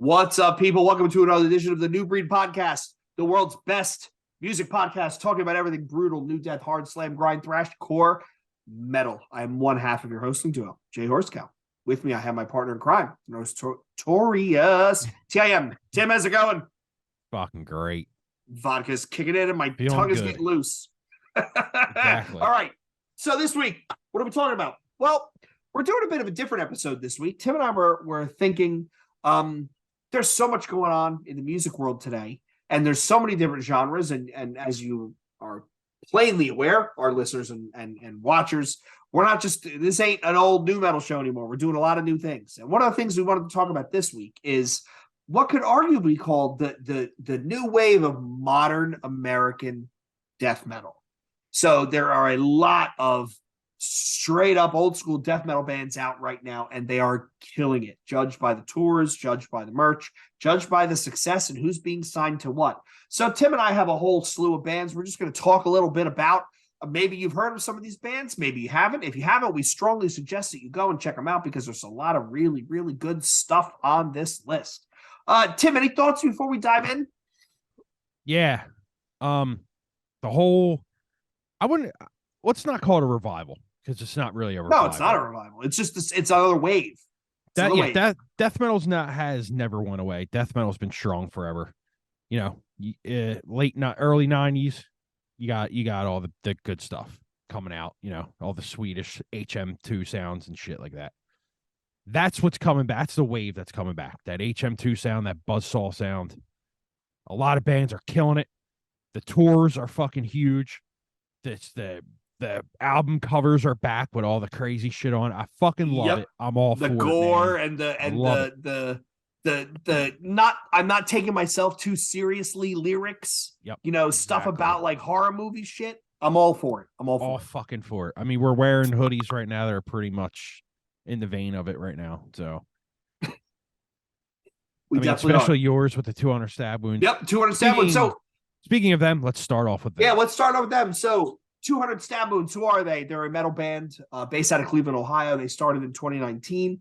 What's up, people? Welcome to another edition of the New Breed Podcast, the world's best music podcast, talking about everything brutal, new death, hard slam, grind, thrash, core, metal. I am one half of your hosting duo, Jay Horsecow. With me, I have my partner in crime, Notorious Tim. Tim, how's it going? Fucking great. Vodka's kicking in and my Feeling tongue is good. getting loose. Exactly. All right. So this week, what are we talking about? Well, we're doing a bit of a different episode this week. Tim and I were thinking, there's so much going on in the music world today, and there's so many different genres. And as you are plainly aware, our listeners and watchers, we're not just, this ain't an old new metal show anymore. We're doing a lot of new things. And one of the things we wanted to talk about this week is what could arguably be called the new wave of modern American death metal. So there are a lot of straight up old school death metal bands out right now, and they are killing it, judged by the tours, judged by the merch, judged by the success and who's being signed to what. So Tim and I have a whole slew of bands. We're just going to talk a little bit about, maybe you've heard of some of these bands, maybe you haven't. If you haven't, we strongly suggest that you go and check them out because there's a lot of really, really good stuff on this list. Tim, any thoughts before we dive in? Yeah. The whole, let's not call it a revival, because it's not really a revival. No, it's not a revival. It's just it's another wave. Death metal's has never went away. Death metal's been strong forever. You know, early 90s, you got all the good stuff coming out, you know, all the Swedish HM2 sounds and shit like that. That's what's coming back. That's the wave that's coming back. That HM2 sound, that buzzsaw sound. A lot of bands are killing it. The tours are fucking huge. The album covers are back with all the crazy shit on. I fucking love it. I'm all for it. The gore and the not, I'm not taking myself too seriously lyrics. Yep. You know, exactly. Stuff about like horror movie shit. I'm all for it. I'm all fucking for it. I mean, we're wearing hoodies right now that are pretty much in the vein of it right now. So especially yours with the 200 stab wounds. Yep, 200 stab wounds. So speaking of them, let's start off with them. Yeah, let's start off with them. So 200 Stab Wounds, who are they? They're a metal band based out of Cleveland, Ohio. They started in 2019.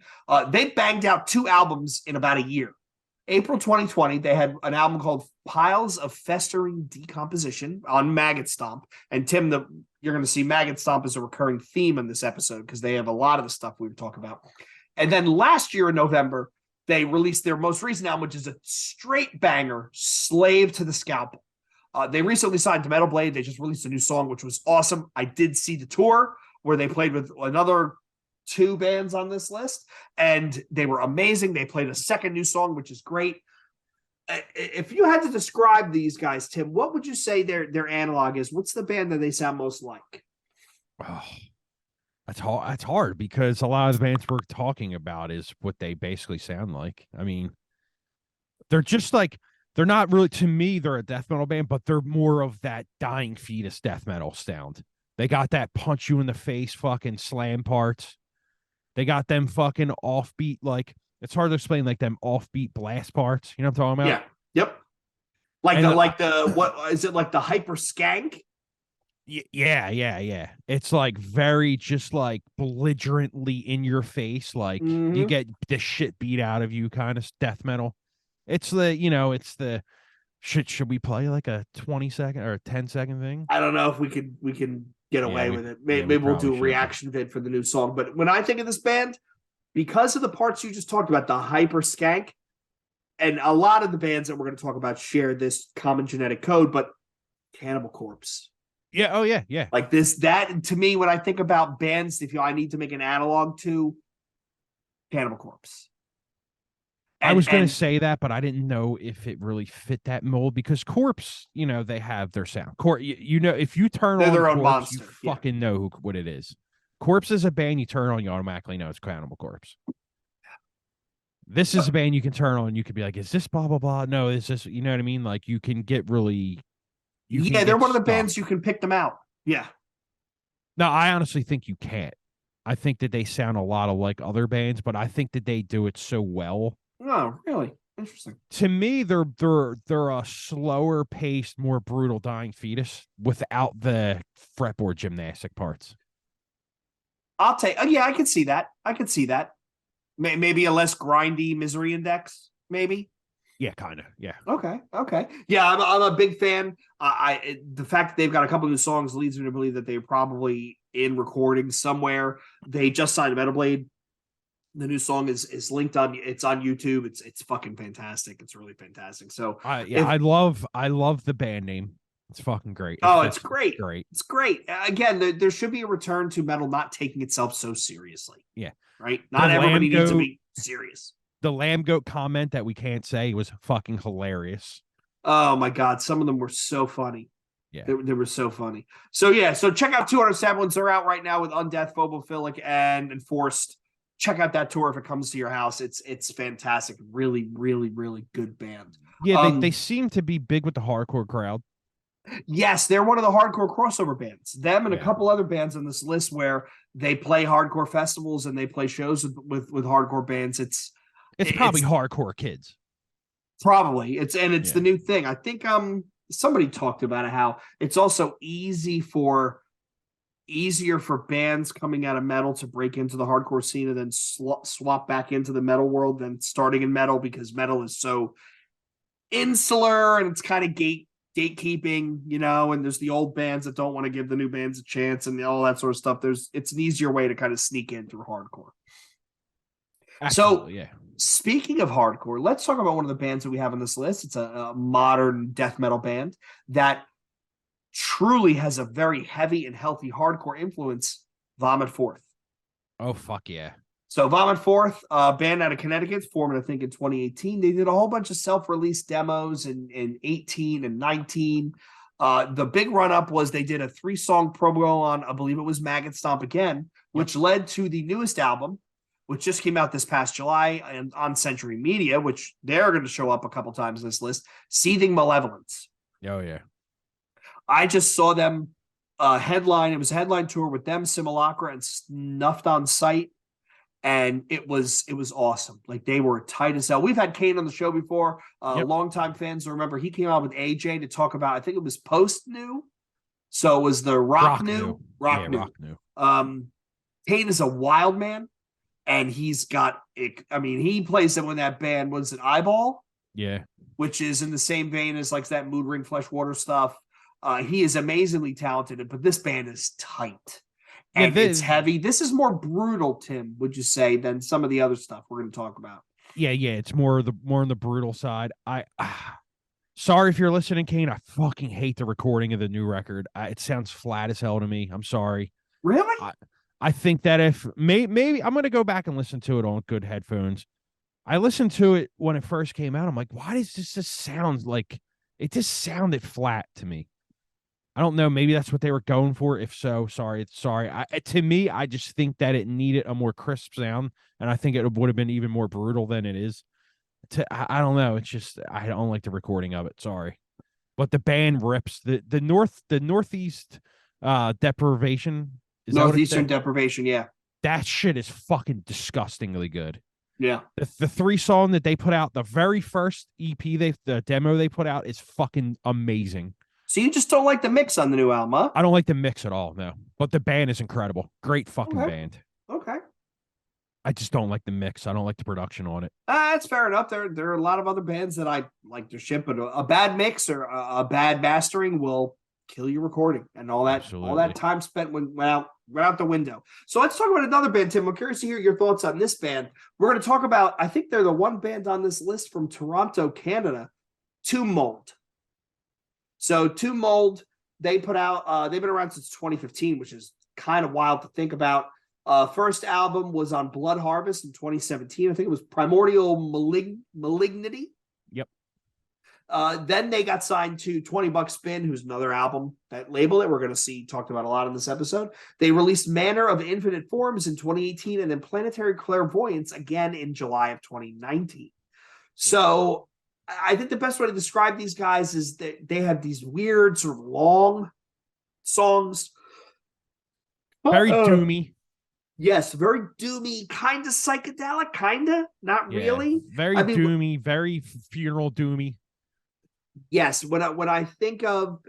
They banged out 2 albums in about a year. April 2020, they had an album called Piles of Festering Decomposition on Maggot Stomp. And Tim, you're going to see Maggot Stomp as a recurring theme in this episode because they have a lot of the stuff we were talking about. And then last year in November, they released their most recent album, which is a straight banger, Slave to the Scalpel. They recently signed to Metal Blade. They just released a new song, which was awesome. I did see the tour where they played with another 2 bands on this list, and they were amazing. They played a second new song, which is great. If you had to describe these guys, Tim, what would you say their analog is? What's the band that they sound most like? Oh, that's hard because a lot of the bands we're talking about is what they basically sound like. I mean, they're just like, they're not really, to me, they're a death metal band, but they're more of that Dying Fetus death metal sound. They got that punch you in the face fucking slam parts. They got them fucking offbeat, like, it's hard to explain, like them offbeat blast parts. You know what I'm talking about? Yeah. Yep. What is it, like the hyper skank? Yeah. It's like very just like belligerently in your face, like you get the shit beat out of you kind of death metal. It's the should we play like a 20-second or a 10-second thing? I don't know if we can get away with it. Maybe we'll do a reaction vid for the new song. But when I think of this band, because of the parts you just talked about, the hyper skank, and a lot of the bands that we're going to talk about share this common genetic code, but Cannibal Corpse. Yeah. Oh yeah. Like that to me, when I think about bands, I need to make an analog to Cannibal Corpse. I was going to say that, but I didn't know if it really fit that mold because Corpse, they have their sound. If you turn on their own Corpse, monster. You fucking know what it is. Corpse is a band you turn on, you automatically know it's Cannibal Corpse. This is a band you can turn on, you could be like, is this blah, blah, blah? No, is this, you know what I mean? Like, you can get really... they're one of the bands you can pick them out. Yeah. No, I honestly think you can't. I think that they sound a lot like other bands, but I think that they do it so well. Oh, really? Interesting. To me, they're a slower paced, more brutal Dying Fetus without the fretboard gymnastic parts. I can see that. Maybe a less grindy Misery Index. maybe. Yeah, kind of. Yeah. Okay. Yeah, I'm a big fan. The fact that they've got a couple new songs leads me to believe that they're probably in recording somewhere. They just signed Metal Blade. The new song is linked on. It's on YouTube. It's fucking fantastic. It's really fantastic. So I love the band name. It's fucking great. it's great. Great. It's great. Again, there should be a return to metal not taking itself so seriously. Yeah. Right. Not everybody needs to be serious. The Lamb Goat comment that we can't say was fucking hilarious. Oh my God. Some of them were so funny. Yeah. They were so funny. So yeah. So check out 200 Semblance. They're out right now with Undeath, Phobophilic, and Enforced. Check out that tour if it comes to your house. It's fantastic. Really, really, really good band. Yeah, they seem to be big with the hardcore crowd. Yes, they're one of the hardcore crossover bands. Them and a couple other bands on this list where they play hardcore festivals and they play shows with hardcore bands. It's probably hardcore kids. Probably. It's the new thing. I think somebody talked about it, how it's also easier for bands coming out of metal to break into the hardcore scene and then swap back into the metal world than starting in metal, because metal is so insular and it's kind of gatekeeping, and there's the old bands that don't want to give the new bands a chance and all that sort of stuff. It's an easier way to kind of sneak in through hardcore. Absolutely, Speaking of hardcore, let's talk about one of the bands that we have on this list. It's a modern death metal band that truly has a very heavy and healthy hardcore influence. Vomit Forth. Oh, fuck yeah. So Vomit Forth, band out of Connecticut, formed, I think, in 2018. They did a whole bunch of self-release demos in 18 and 19. The big run-up was they did a 3-song promo on, I believe it was Maggot Stomp Again, which led to the newest album, which just came out this past July and on Century Media, which they're going to show up a couple times in this list, Seething Malevolence. Oh, yeah. I just saw them headline. It was a headline tour with them, Simulacra, and Snuffed on Sight. And it was awesome. Like, they were tight as hell. We've had Kane on the show before. Longtime fans will remember he came out with AJ to talk about, I think it was Post New. So it was the Rock New. Kane is a wild man. And he's got, he plays in that band, was it Eyeball? Yeah. Which is in the same vein as like that Mood Ring Flesh Water stuff. He is amazingly talented, but this band is tight. And it's heavy. This is more brutal, Tim, would you say, than some of the other stuff we're going to talk about? Yeah. It's more on the brutal side. Sorry if you're listening, Kane. I fucking hate the recording of the new record. It sounds flat as hell to me. I'm sorry. Really? I think that if maybe I'm going to go back and listen to it on good headphones. I listened to it when it first came out. I'm like, why does this just sound like it just sounded flat to me? I don't know. Maybe that's what they were going for. If so, sorry. To me, I just think that it needed a more crisp sound, and I think it would have been even more brutal than it is. I don't know. It's just I don't like the recording of it. Sorry, but the band rips. The Northeast Deprivation. Northeastern Deprivation, yeah. That shit is fucking disgustingly good. Yeah. The 3-song that they put out, the very first EP, the demo they put out is fucking amazing. So you just don't like the mix on the new album, huh? I don't like the mix at all, no. But the band is incredible. Great fucking band. Okay. I just don't like the mix. I don't like the production on it. That's fair enough. There are a lot of other bands that I like to ship, but a bad mix or a bad mastering will kill your recording, and all that. Absolutely. All that time spent went out the window. So let's talk about another band, Tim. I'm curious to hear your thoughts on this band. We're going to talk about, I think they're the one band on this list from Toronto, Canada, Tomb Mold. So Tomb Mold, they put out, they've been around since 2015, which is kind of wild to think about. First album was on Blood Harvest in 2017. I think it was Primordial Malignity. Yep. Then they got signed to 20 Buck Spin, who's another album that label that we're going to see talked about a lot in this episode. They released Manner of Infinite Forms in 2018 and then Planetary Clairvoyance again in July of 2019. So I think the best way to describe these guys is that they have these weird sort of long songs. Very doomy. Yes, very doomy, kind of psychedelic, kind of, not really. Very doomy, very funeral doomy. Yes, when I think of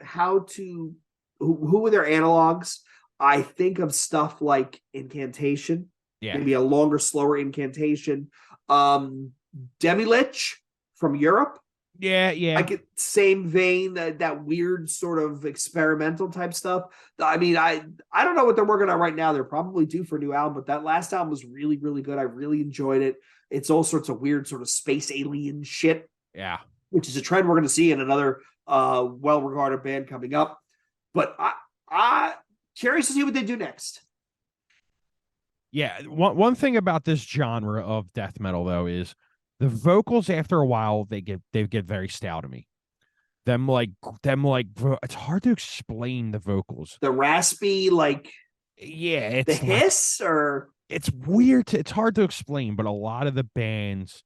who are their analogs, I think of stuff like Incantation, maybe a longer, slower Incantation. Demi-Lich, from Europe. Yeah, yeah. I get same vein, that weird sort of experimental type stuff. I mean, I don't know what they're working on right now. They're probably due for a new album, but that last album was really, really good. I really enjoyed it. It's all sorts of weird sort of space alien shit, Yeah. which is a trend we're going to see in another well-regarded band coming up. But I curious to see what they do next. Yeah, one thing about this genre of death metal though is the vocals after a while they get very stale to me. Them like it's hard to explain the vocals. The raspy, like Yeah, the it's like, hiss, or it's weird. It's hard to explain, but a lot of the bands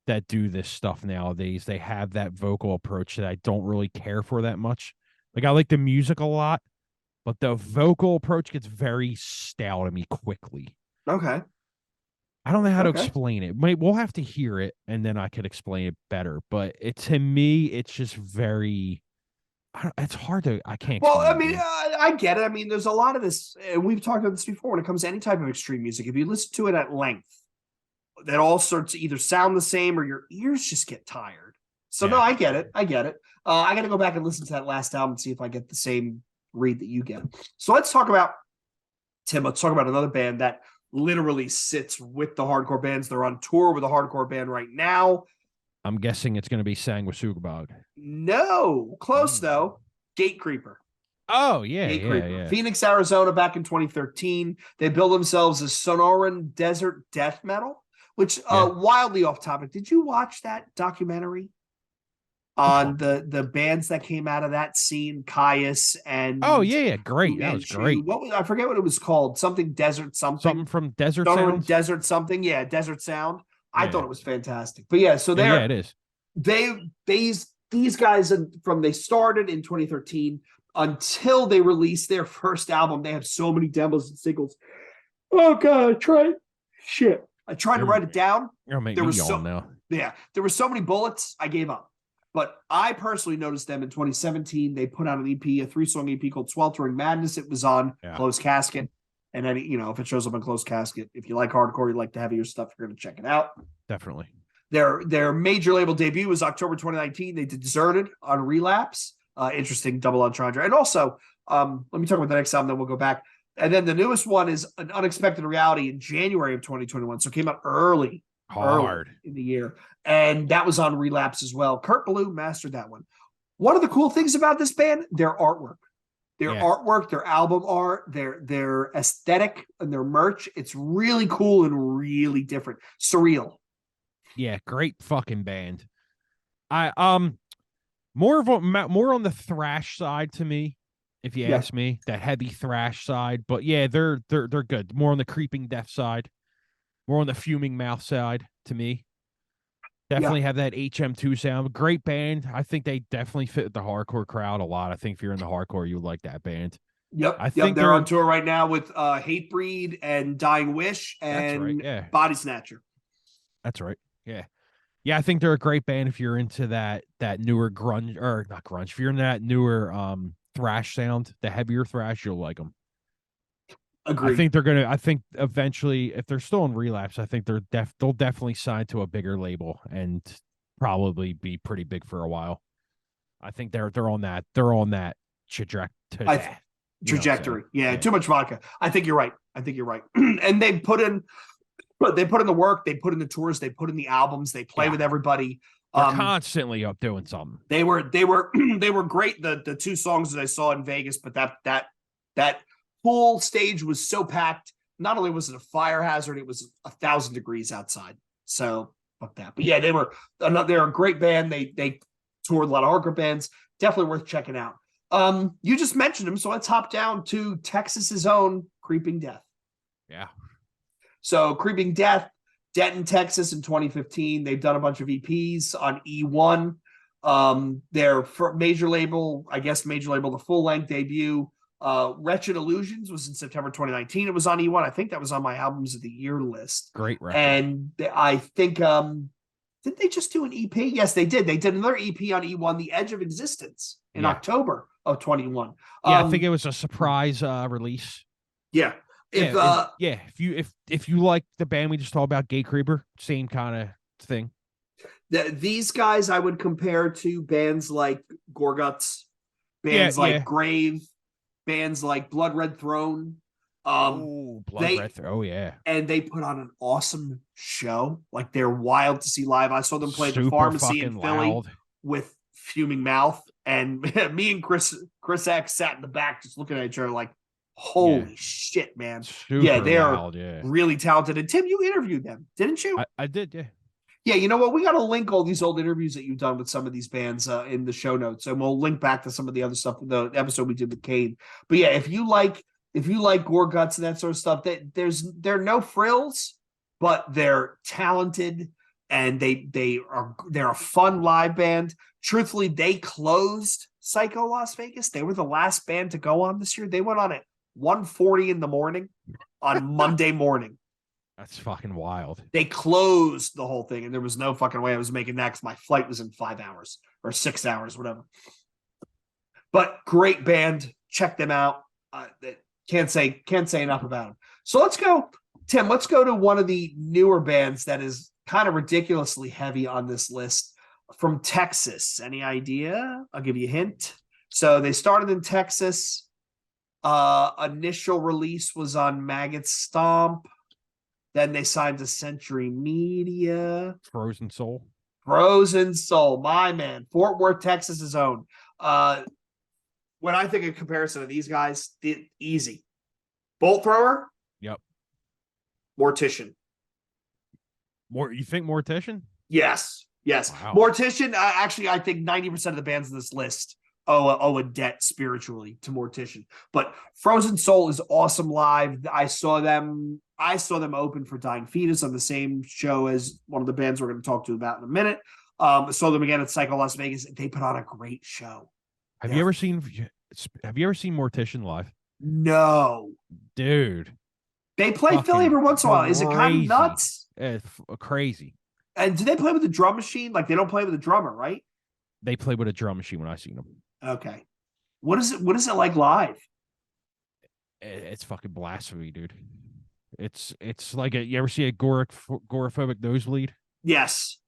that do this stuff nowadays, they have that vocal approach that I don't really care for that much. Like I like the music a lot, but the vocal approach gets very stale to me quickly. okay. I don't know how to Okay. explain it. We'll have to hear it and then I could explain it better. But to me, it's just very. It's hard to. I can't. Well, I explain mean, it, I get it. I mean, there's a lot of this, and we've talked about this before when it comes to any type of extreme music. If you listen to it at length, that all sorts of either sound the same or your ears just get tired. So no, Yeah. I get it. I get it. I got to go back and listen to that last album and see if I get the same read that you get. So let's talk about Tim. Let's talk about another band that literally sits with the hardcore bands. They're on tour with a hardcore band right now. I'm guessing it's going to be Sanguisugabog. No, close though. Gatecreeper. Oh yeah, Yeah. Phoenix, Arizona, back in 2013. They built themselves as Sonoran Desert Death Metal, which wildly off topic. Did you watch that documentary on the bands that came out of that scene, Caius and Oh yeah, great. That was great. I forget what it was called. Something Desert something. Something from Desert Sonoran Sounds. Desert something. Yeah, Desert Sound. I Yeah. thought it was fantastic. But yeah, so Yeah, it is. these guys from they started in 2013 until they released their first album. They have so many demos and singles. Oh god, I tried to write it down. You're gonna make There me was yawn now. Yeah, there were so many bullets, I gave up. But I personally noticed them in 2017. They put out an EP, a 3-song EP called Sweltering Madness. It was on Closed Casket. And then, if it shows up on Closed Casket, if you like hardcore, you like the heavier stuff, you're going to check it out. Definitely. Their major label debut was October 2019. They did Deserted on Relapse. Interesting double entendre. And also, let me talk about the next album, then we'll go back. And then the newest one is An Unexpected Reality in January of 2021. So it came out early in the year. And that was on Relapse as well. Kurt Ballou mastered that one. One of the cool things about this band, their artwork. Their artwork, their album art, their aesthetic, and their merch. It's really cool and really different. Surreal. Yeah, great fucking band. More on the thrash side to me, if you ask me, that heavy thrash side. But yeah, they're good. More on the creeping death side, more on the fuming mouth side to me. Definitely have that HM2 sound. Great band. I think they definitely fit the hardcore crowd a lot. I think if you're in the hardcore, you like that band. Yep. I think they're on tour right now with Hatebreed and Dying Wish and Body Snatcher. That's right. Yeah. Yeah, I think they're a great band if you're into that newer grunge, or not grunge. If you're in that newer thrash sound, the heavier thrash, you'll like them. Agreed. I think eventually, if they're still in Relapse, I think they'll definitely sign to a bigger label and probably be pretty big for a while. I think they're on that trajectory. Yeah, too much vodka. I think you're right. And they put in the work, they put in the tours, they put in the albums, they play with everybody. They're constantly up doing something. They were they were great. The 2 songs that I saw in Vegas, but that full stage was so packed. Not only was it a fire hazard, it was 1,000 degrees outside. So fuck that. But yeah, they're a great band. They toured a lot of hardcore bands. Definitely worth checking out. You just mentioned them, so let's hop down to Texas's own Creeping Death. Yeah. So Creeping Death, Denton, Texas in 2015. They've done a bunch of EPs on E1. Their major label, the full-length debut, Wretched Illusions, was in September 2019. It was on E1. I think that was on my albums of the year list. Great record. And I think, did they just do an EP? Yes, they did. They did another EP on E1, The Edge of Existence, in October of 21. Yeah, I think it was a surprise release. Yeah. If you like the band we just talked about, Gatecreeper, same kind of thing. These guys I would compare to bands like Gorguts, bands like Yeah. Grave, bands like Blood Red Throne. Oh, They Oh, yeah. and they put on an awesome show. Like they're wild to see live. I saw them play at the Super Pharmacy in fucking Philly loud. with Fuming Mouth, and me and Chris X sat in the back just looking at each other like, holy shit, man. Yeah, Super they're loud. Yeah. really talented. And Tim, you interviewed them, didn't you? I did. Yeah. Yeah, you know what? We got to link all these old interviews that you've done with some of these bands in the show notes, and we'll link back to some of the other stuff, the episode we did with Cade. But yeah, if you like Gore Guts and that sort of stuff, they're no frills, but they're talented and they're a fun live band. Truthfully, they closed Psycho Las Vegas. They were the last band to go on this year. They went on at 1:40 in the morning on Monday morning. That's fucking wild. They closed the whole thing, and there was no fucking way I was making that because my flight was in 5 hours or 6 hours, whatever. But great band. Check them out. Can't say enough about them. So let's go, Tim. Let's go to one of the newer bands that is kind of ridiculously heavy on this list from Texas. Any idea? I'll give you a hint. So they started in Texas. Initial release was on Maggot Stomp. Then they signed to Century Media. Frozen Soul. Frozen Soul, my man. Fort Worth, Texas's own. When I think of comparison of these guys, easy. Bolt Thrower. Yep. Mortician. You think Mortician? Yes. Wow. Mortician, actually, I think 90% of the bands in this list owe a debt spiritually to Mortician. But Frozen Soul is awesome live. I saw them open for Dying Fetus on the same show as one of the bands we're going to talk to about in a minute. Saw them again at Psycho Las Vegas. They put on a great show. Have you ever seen Mortician live? No. Dude. They play Philly every once in a while. Is it kind of nuts? It's crazy. And do they play with the drum machine? Like they don't play with a drummer, right? They play with a drum machine when I seen them. Okay. What is it like live? It's fucking blasphemy, dude. It's like you ever see a agoraphobic nosebleed? Yes.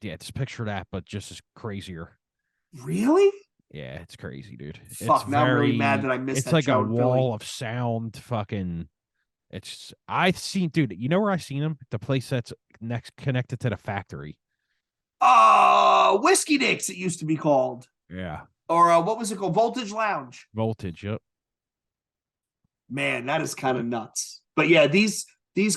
Yeah, just picture that, but just as crazier. Really? Yeah, it's crazy, dude. Fuck, now I'm really mad that I missed that. It's like a wall of sound. Fucking. I've seen, dude. You know where I seen them? The place that's connected to the factory. Whiskey Dicks, it used to be called. Yeah. Or what was it called? Voltage Lounge. Voltage. Yep. Man, that is kind of nuts. But yeah, these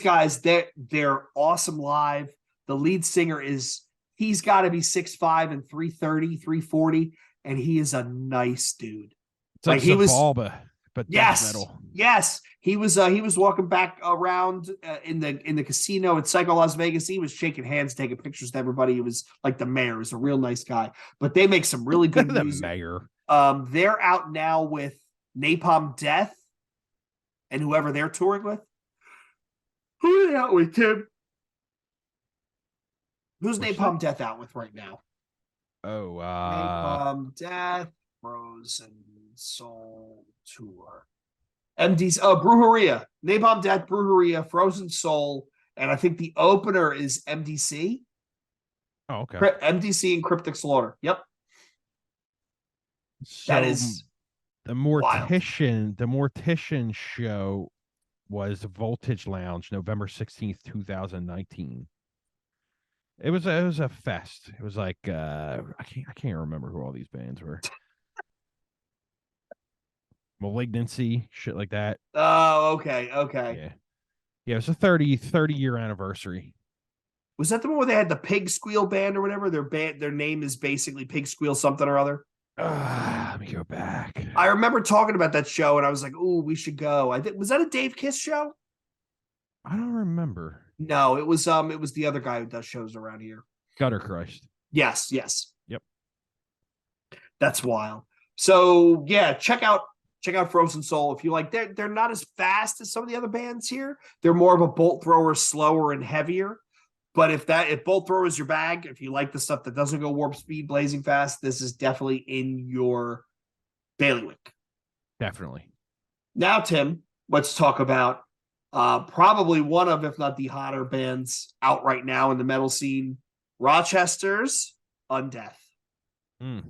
guys, they're awesome live. The lead singer he's got to be 6'5" and 330, 340, and he is a nice dude. It's like he was but yes, death metal. Yes. He was walking back around in the casino at Psycho Las Vegas. He was shaking hands, taking pictures with everybody. He was like the mayor. He was a real nice guy. But they make some really good the music. Mayor. They're out now with Napalm Death and whoever they're touring with. Who are they out with, Tim? Who's Napalm Death out with right now? Oh, Napalm Death, Frozen Soul Tour. MD's Brujeria. Napalm Death, Brujeria, Frozen Soul, and I think the opener is MDC. Oh, okay. MDC and Cryptic Slaughter. Yep. So that is the Mortician. Wild. The Mortician show was Voltage Lounge, November 16th, 2019. It was a fest. It was like I can't remember who all these bands were. Malignancy, shit like that. Oh, okay. Yeah, it was a 30-year anniversary. Was that the one where they had the Pig Squeal band or whatever? Their name is basically Pig Squeal something or other. Let me go back. I remember talking about that show, and I was like, "Ooh, we should go." Was that a Dave Kiss show? I don't remember. No, it was the other guy who does shows around here. Gutter Christ. Yes. Yep. That's wild. So yeah, check out Frozen Soul if you like. They're not as fast as some of the other bands here. They're more of a bolt thrower, slower and heavier. But if bolt thrower is your bag, if you like the stuff that doesn't go warp speed, blazing fast, this is definitely in your bailiwick. Definitely. Now, Tim, let's talk about probably one of, if not the hotter bands out right now in the metal scene, Rochester's Undeath. Mm.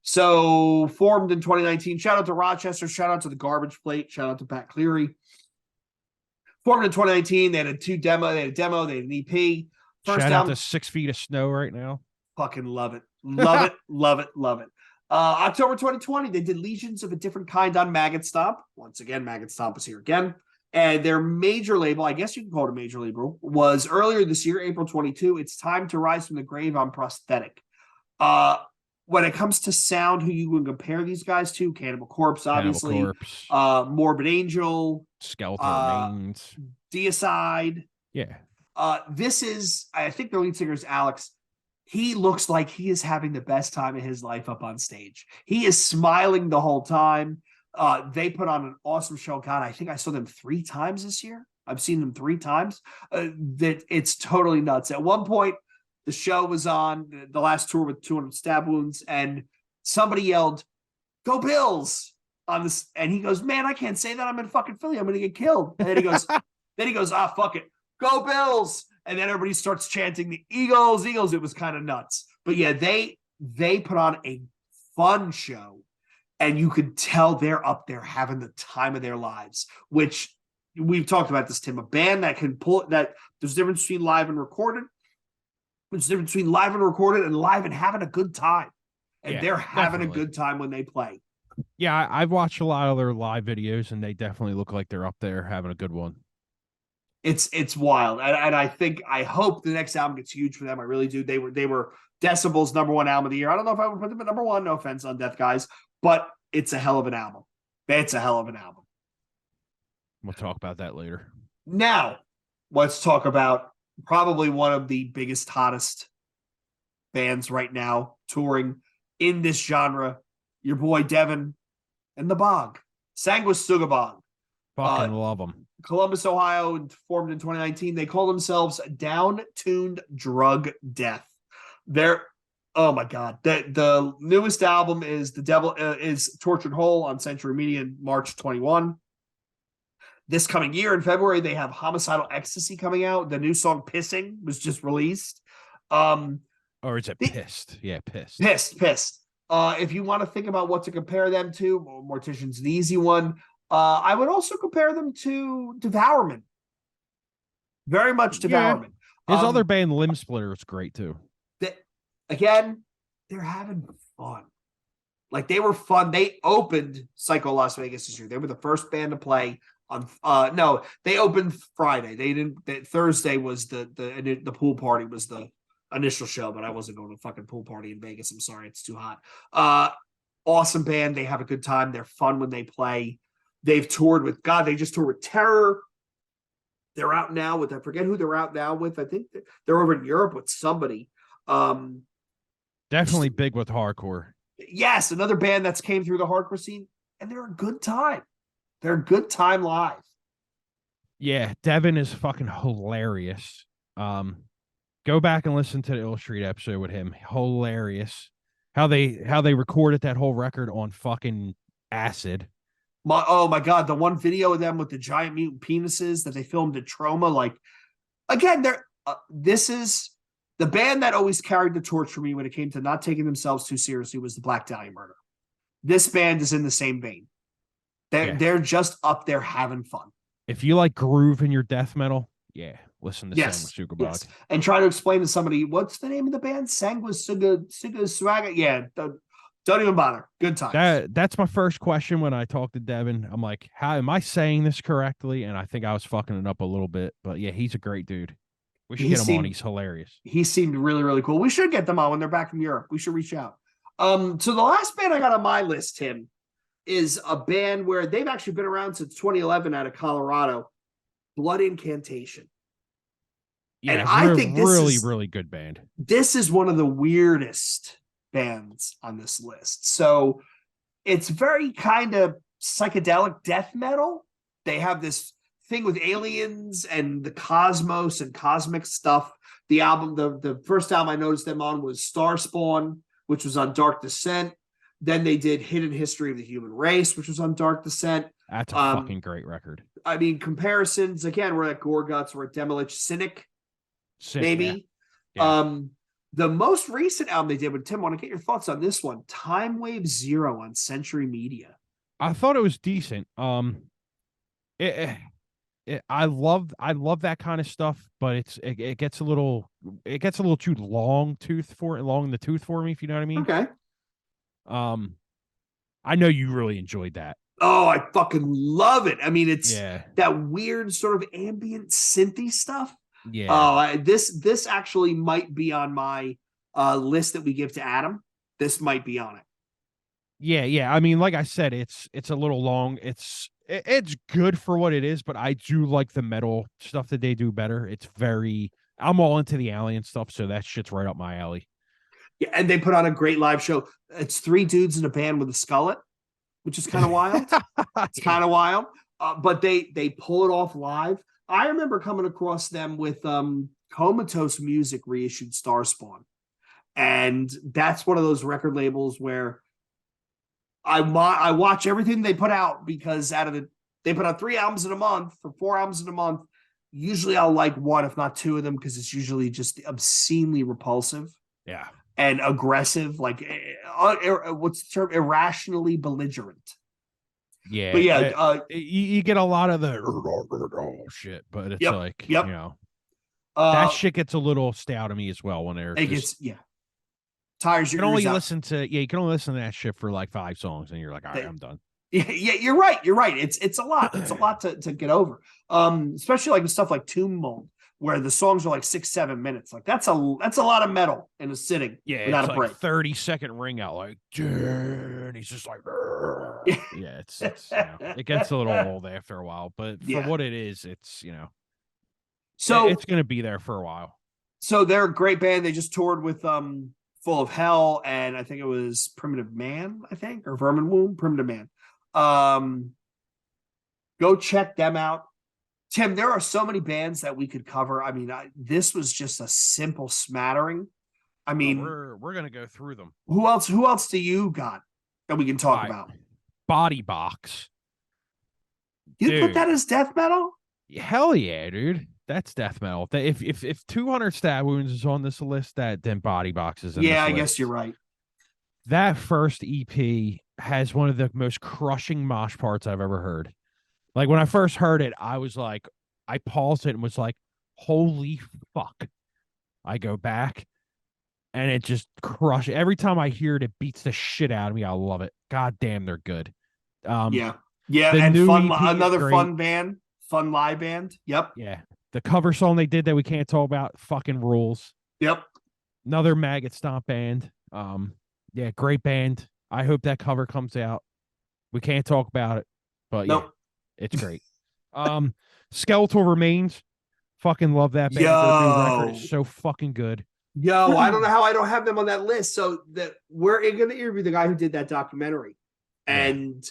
So formed in 2019. Shout out to Rochester. Shout out to the Garbage Plate. Shout out to Pat Cleary. Formed in 2019. They had a demo. They had an EP. First Shout out album. to 6 Feet of Snow right now. Fucking love it. Love it. Love it. Love it. October 2020, they did Legions of a Different Kind on Maggot Stomp. Once again, Maggot Stomp is here again. And their major label, I guess you can call it a major label, was earlier this year, April 22. It's Time to Rise from the Grave on Prosthetic. When it comes to sound, who you can compare these guys to, Cannibal Corpse, obviously. Cannibal Corpse. Morbid Angel. Skeletal Remains. Deicide. Yeah. This is, I think the lead singer is Alex. He looks like he is having the best time of his life up on stage. He is smiling the whole time. They put on an awesome show. God, I think I saw them 3 times this year. I've seen them 3 times. That it's totally nuts. At one point, the show was on the last tour with 200 Stab Wounds, and somebody yelled, "Go Bills!" on this, and he goes, "Man, I can't say that. I'm in fucking Philly. I'm gonna get killed." And then he goes, "Ah, fuck it. Go Bills!" And then everybody starts chanting the Eagles, Eagles. It was kind of nuts. But yeah, they put on a fun show, and you could tell they're up there having the time of their lives, which we've talked about this, Tim. A band that can pull that, there's a difference between live and recorded. There's a difference between live and recorded and live and having a good time. And they're having a good time when they play. Yeah, I've watched a lot of their live videos, and they definitely look like they're up there having a good one. It's wild, and I hope the next album gets huge for them. I really do. They were Decibel's #1 album of the year. I don't know if I would put them at #1. No offense on Death, guys, but it's a hell of an album. It's a hell of an album. We'll talk about that later. Now, let's talk about probably one of the biggest, hottest bands right now touring in this genre. Your boy Devin and the Bog, Sanguisugabogg. Fucking love them. Columbus, Ohio, formed in 2019. They call themselves Down-Tuned Drug Death. They're, oh my God. The newest album is The Devil is Tortured Whole on Century Media in March 21. This coming year in February, they have Homicidal Ecstasy coming out. The new song Pissing was just released. Or is it Pissed? Yeah, Pissed. Pissed. If you want to think about what to compare them to, Mortician's an easy one. I would also compare them to Devourment. Very much Devourment. His other band, Limb Splitter, is great too. Again, they're having fun. Like, they were fun. They opened Psycho Las Vegas this year. They were the first band to play on. No, they opened Friday. They didn't. Thursday was the pool party was the initial show, but I wasn't going to a fucking pool party in Vegas. I'm sorry, it's too hot. Awesome band. They have a good time. They're fun when they play. They've toured with they just toured with Terror. They're out now with, I forget who they're out now with. I think they're over in Europe with somebody. Definitely big with hardcore. Yes, another band that's came through the hardcore scene, and they're a good time. They're a good time live. Yeah, Devin is fucking hilarious. Go back and listen to the Illustrated episode with him. Hilarious. How they recorded that whole record on fucking acid. Oh my God, the one video of them with the giant mutant penises that they filmed at Trauma. Like, again, this is the band that always carried the torch for me when it came to not taking themselves too seriously was the Black Dahlia Murder. This band is in the same vein. They're just up there having fun. If you like groove in your death metal, listen to Sanguisugabogg. Yes. And try to explain to somebody, what's the name of the band? Sanguisugabogg. Yeah, don't even bother. Good times. That's my first question when I talk to Devin. I'm like, how am I saying this correctly? And I think I was fucking it up a little bit. But yeah, he's a great dude. We should get him on. He's hilarious. He seemed really, really cool. We should get them on when they're back from Europe. We should reach out. So the last band I got on my list, Tim, is a band where they've actually been around since 2011 out of Colorado, Blood Incantation. Yeah, and I think this is really good band. This is one of the weirdest bands on this list. So it's very kind of psychedelic death metal. They have this thing with aliens and the cosmos and cosmic stuff. The album, the first album I noticed them on was Starspawn, which was on Dark Descent. Then they did Hidden History of the Human Race, which was on Dark Descent. That's a fucking great record. I mean, comparisons, again, we're at Gorguts, we're at Demolich Cynic, maybe. Yeah. The most recent album they did with Tim, I want to get your thoughts on this one. Time Wave Zero on Century Media. I thought it was decent. It, I love that kind of stuff, but it gets a little too long in the tooth for me, if you know what I mean. Okay. I know you really enjoyed that. Oh, I fucking love it. I mean, it's Yeah. that weird sort of ambient synthy stuff. Yeah. Oh, this actually might be on my list that we give to Adam. This might be on it. Yeah. I mean, like I said, it's a little long. It's good for what it is, but I do like the metal stuff that they do better. I'm all into the Alien stuff, so that shit's right up my alley. Yeah, and they put on a great live show. It's 3 dudes in a band with a skullet, which is kind of wild. It's kind of wild, but they pull it off live. I remember coming across them with Comatose Music reissued Starspawn, and that's one of those record labels where I watch everything they put out, because they put out 3 albums in a month or 4 albums in a month. Usually I'll like 1, if not 2 of them, because it's usually just obscenely repulsive. Yeah. And aggressive, like what's the term? Irrationally belligerent. Yeah. But yeah, you get a lot of the shit, but it's like, you know, that shit gets a little stale to me as well when they're tires you your can only ears out. listen to that shit for like 5 songs and you're like, all right, I'm done. Yeah, you're right. It's a lot. It's a lot to get over. Especially like with stuff like Tomb Mold, where the songs are like 6-7 minutes. Like that's a lot of metal in a sitting. Yeah, without it's a break. Like 30-second ring out, like, and he's just like, yeah, it's it gets a little old after a while, but for what it is, it's so it's gonna be there for a while. So they're a great band. They just toured with Full of Hell, and I think it was Primitive Man, or Vermin Womb, Primitive Man. Go check them out. Tim, there are so many bands that we could cover. I mean, this was just a simple smattering. I mean, we're gonna go through them. Who else do you got that we can talk about? Body Box. You put that as death metal? Hell yeah, dude. That's death metal. If 200 Stab Wounds is on this list, then Body Box is in this list. I guess you're right. That first EP has one of the most crushing mosh parts I've ever heard. Like when I first heard it, I was like, I paused it and was like, holy fuck. I go back and it just crushes. Every time I hear it, it beats the shit out of me. I love it. God damn, they're good. Yeah. And another fun band, fun live band. Yep. Yeah. The cover song they did that we can't talk about fucking rules. Yep. Another Maggot Stomp band. Yeah, great band. I hope that cover comes out. We can't talk about it, but yeah, it's great. Skeletal Remains. Fucking love that band. Their new record is so fucking good. I don't know how I don't have them on that list. So that we're going to interview the guy who did that documentary, and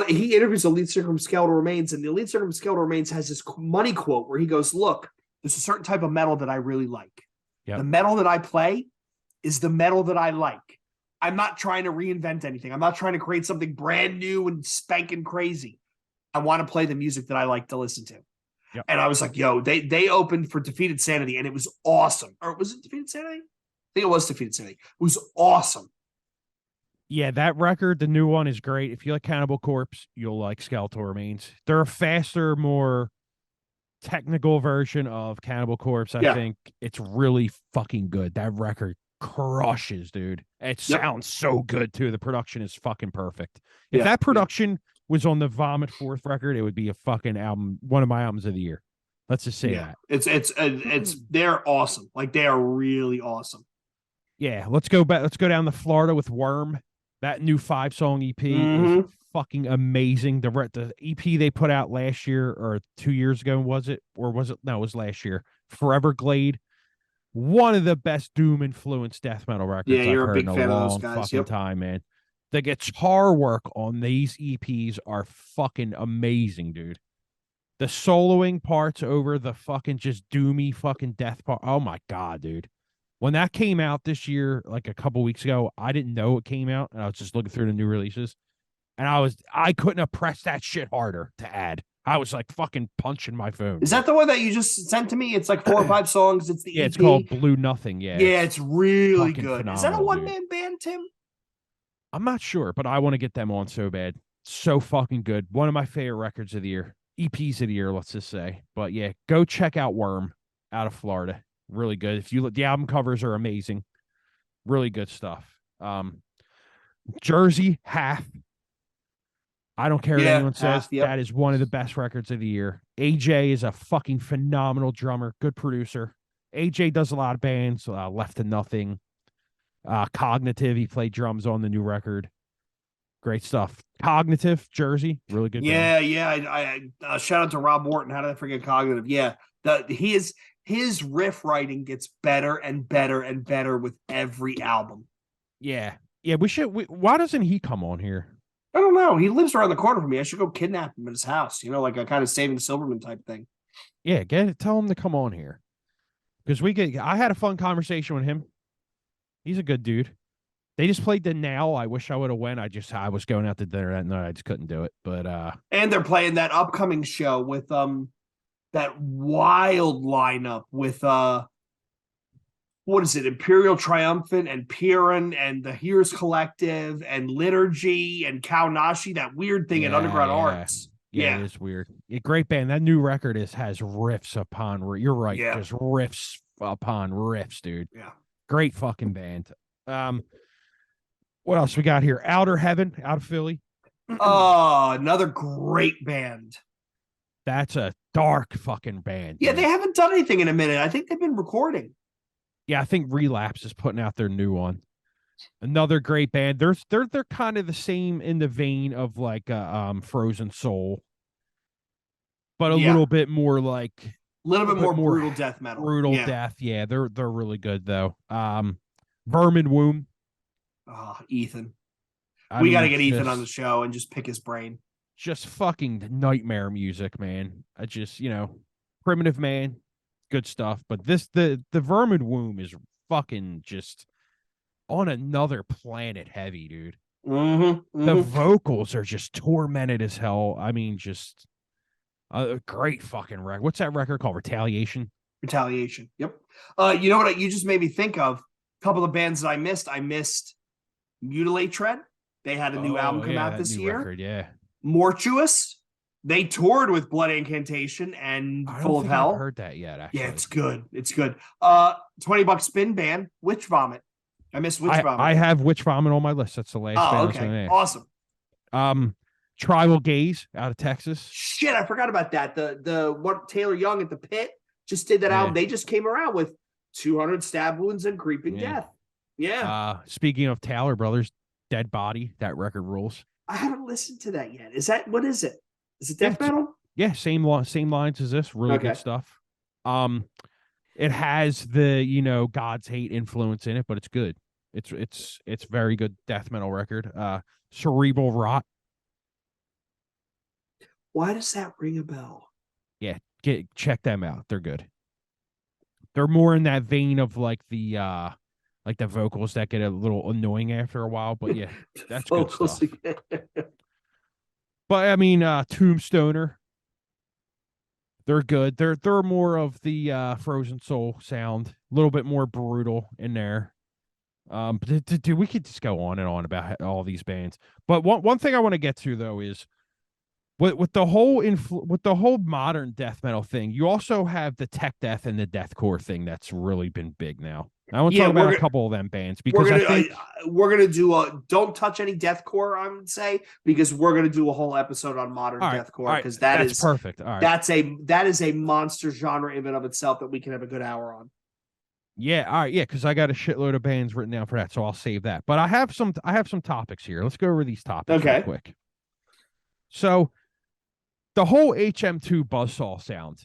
he interviews the lead singer from Skeletal Remains, and the lead singer from Skeletal Remains has this money quote where he goes, "Look, there's a certain type of metal that I really like. Yep. The metal that I play is the metal that I like. I'm not trying to reinvent anything. I'm not trying to create something brand new and spanking crazy. I want to play the music that I like to listen to." Yep. And I was like, they opened for Defeated Sanity, and it was awesome. Or was it Defeated Sanity? I think it was Defeated Sanity. It was awesome. Yeah, that record, the new one, is great. If you like Cannibal Corpse, you'll like Skeletal Remains. They're a faster, more technical version of Cannibal Corpse. I think it's really fucking good. That record crushes, dude. It sounds so good too. The production is fucking perfect. If that production was on the Vomit 4th record, it would be a fucking album, one of my albums of the year. Let's just say that. It's they're awesome. Like they are really awesome. Yeah, let's go back. Let's go down to Florida with Worm. That new 5-song EP is fucking amazing. The EP they put out last year or 2 years ago, was it? Or was it? No, it was last year. Foreverglade. One of the best doom influenced death metal records I've heard in a long fucking time, man. The guitar work on these EPs are fucking amazing, dude. The soloing parts over the fucking just doomy fucking death part. Oh my God, dude. When that came out this year, like a couple weeks ago, I didn't know it came out, and I was just looking through the new releases, and I couldn't have pressed that shit harder to add. I was like fucking punching my phone. Is that the one that you just sent to me? It's like 4 or 5 songs. It's the Yeah, EP. it's called Blue Nothing. Yeah, Yeah, it's really fucking good. Is that a phenomenal, dude. one-man band, Tim? I'm not sure, but I want to get them on so bad. So fucking good. One of my favorite records of the year, EPs of the year, let's just say. But yeah, go check out Worm out of Florida. Really good. If you look, the album covers are amazing. Really good stuff. Jersey Half. I don't care what Yeah, anyone says. Half, yep. That is one of the best records of the year. AJ is a fucking phenomenal drummer, good producer. AJ does a lot of bands, Left to Nothing, Cognitive. He played drums on the new record. Great stuff. Cognitive, Jersey, really good band. Yeah. I shout out to Rob Morton. How did I forget Cognitive? Yeah, his riff writing gets better and better and better with every album. Yeah. Why doesn't he come on here? I don't know. He lives around the corner from me. I should go kidnap him at his house. Like a kind of Saving Silverman type thing. Yeah, tell him to come on here. Because I had a fun conversation with him. He's a good dude. They just played the Now. I wish I would have went. I was going out to dinner that night. I just couldn't do it. But and they're playing that upcoming show with that wild lineup with what is it? Imperial Triumphant and Piran and the Hears Collective and Liturgy and Kaunashi, that weird thing at Underground Arts. Yeah, it is weird. Great band. That new record has riffs upon. You're right. Yeah. Just riffs upon riffs, dude. Yeah. Great fucking band. What else we got here? Outer Heaven out of Philly. Oh, another great band. That's a dark fucking band. Yeah, dude. they haven't done anything in a minute. I think they've been recording. Yeah, I think Relapse is putting out their new one. Another great band. They're kind of the same in the vein of like Frozen Soul, but a little bit more like a little bit more brutal death metal. Brutal death. Yeah, they're really good though. Vermin Womb. Oh, Ethan. We got to get Ethan on the show and just pick his brain. Just fucking nightmare music, man. Primitive Man, good stuff. But the Vermin Womb is fucking just on another planet heavy, dude. The vocals are just tormented as hell. I mean, just a great fucking record. What's that record called? Retaliation? Yep. You know what you just made me think of? A couple of bands that I missed Mutilate Tread. They had a new album come out this year. Record, yeah. Mortuous. They toured with Blood Incantation and Full of Hell. I've heard that yet, actually. Yeah, it's good. $20 spin band, Witch Vomit. I missed Witch Vomit. I have Witch Vomit on my list. That's the last band. Okay. Awesome. Tribal Gaze out of Texas. Shit, I forgot about that. The what Taylor Young at the Pit just did that album. They just came around with 200 stab wounds and creeping death. Yeah. Speaking of Taylor Brothers, Dead Body, that record rules. I haven't listened to that yet. What is it? Is it death metal? Yeah, same lines as this. Really good stuff. It has the God's Hate influence in it, but it's good. It's very good death metal record. Cerebral Rot. Why does that ring a bell? Yeah, check them out. They're good. They're more in that vein of like the vocals that get a little annoying after a while, but yeah, that's good stuff. But I mean, Tombstoner, they're good. They're more of the Frozen Soul sound, a little bit more brutal in there. But we could just go on and on about all these bands. But one thing I want to get to though is with the whole modern death metal thing, you also have the tech death and the deathcore thing that's really been big now. I want to talk about a couple of them bands because we're gonna do don't touch any deathcore. I would say because we're gonna do a whole episode on modern deathcore because that's perfect. All right, that is a monster genre in and of itself that we can have a good hour on. Yeah, all right, yeah, because I got a shitload of bands written down for that, so I'll save that. But I have some topics here. Let's go over these topics real quick. So the whole HM2 buzzsaw sound.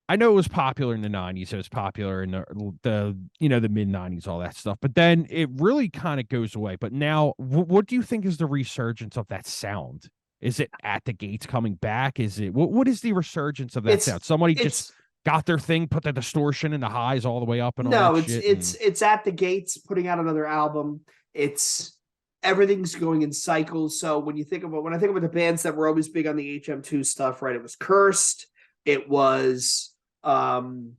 I know it was popular in the 90s. It was popular in the mid 90s, all that stuff. But then it really kind of goes away. But now, what do you think is the resurgence of that sound? Is it At the Gates coming back? Is it what is the resurgence of that sound? Somebody just got their thing, put the distortion and the highs all the way up and all that shit. It's At the Gates putting out another album. It's everything's going in cycles. So when I think about the bands that were always big on the HM2 stuff, right? It was Cursed, it was Rotten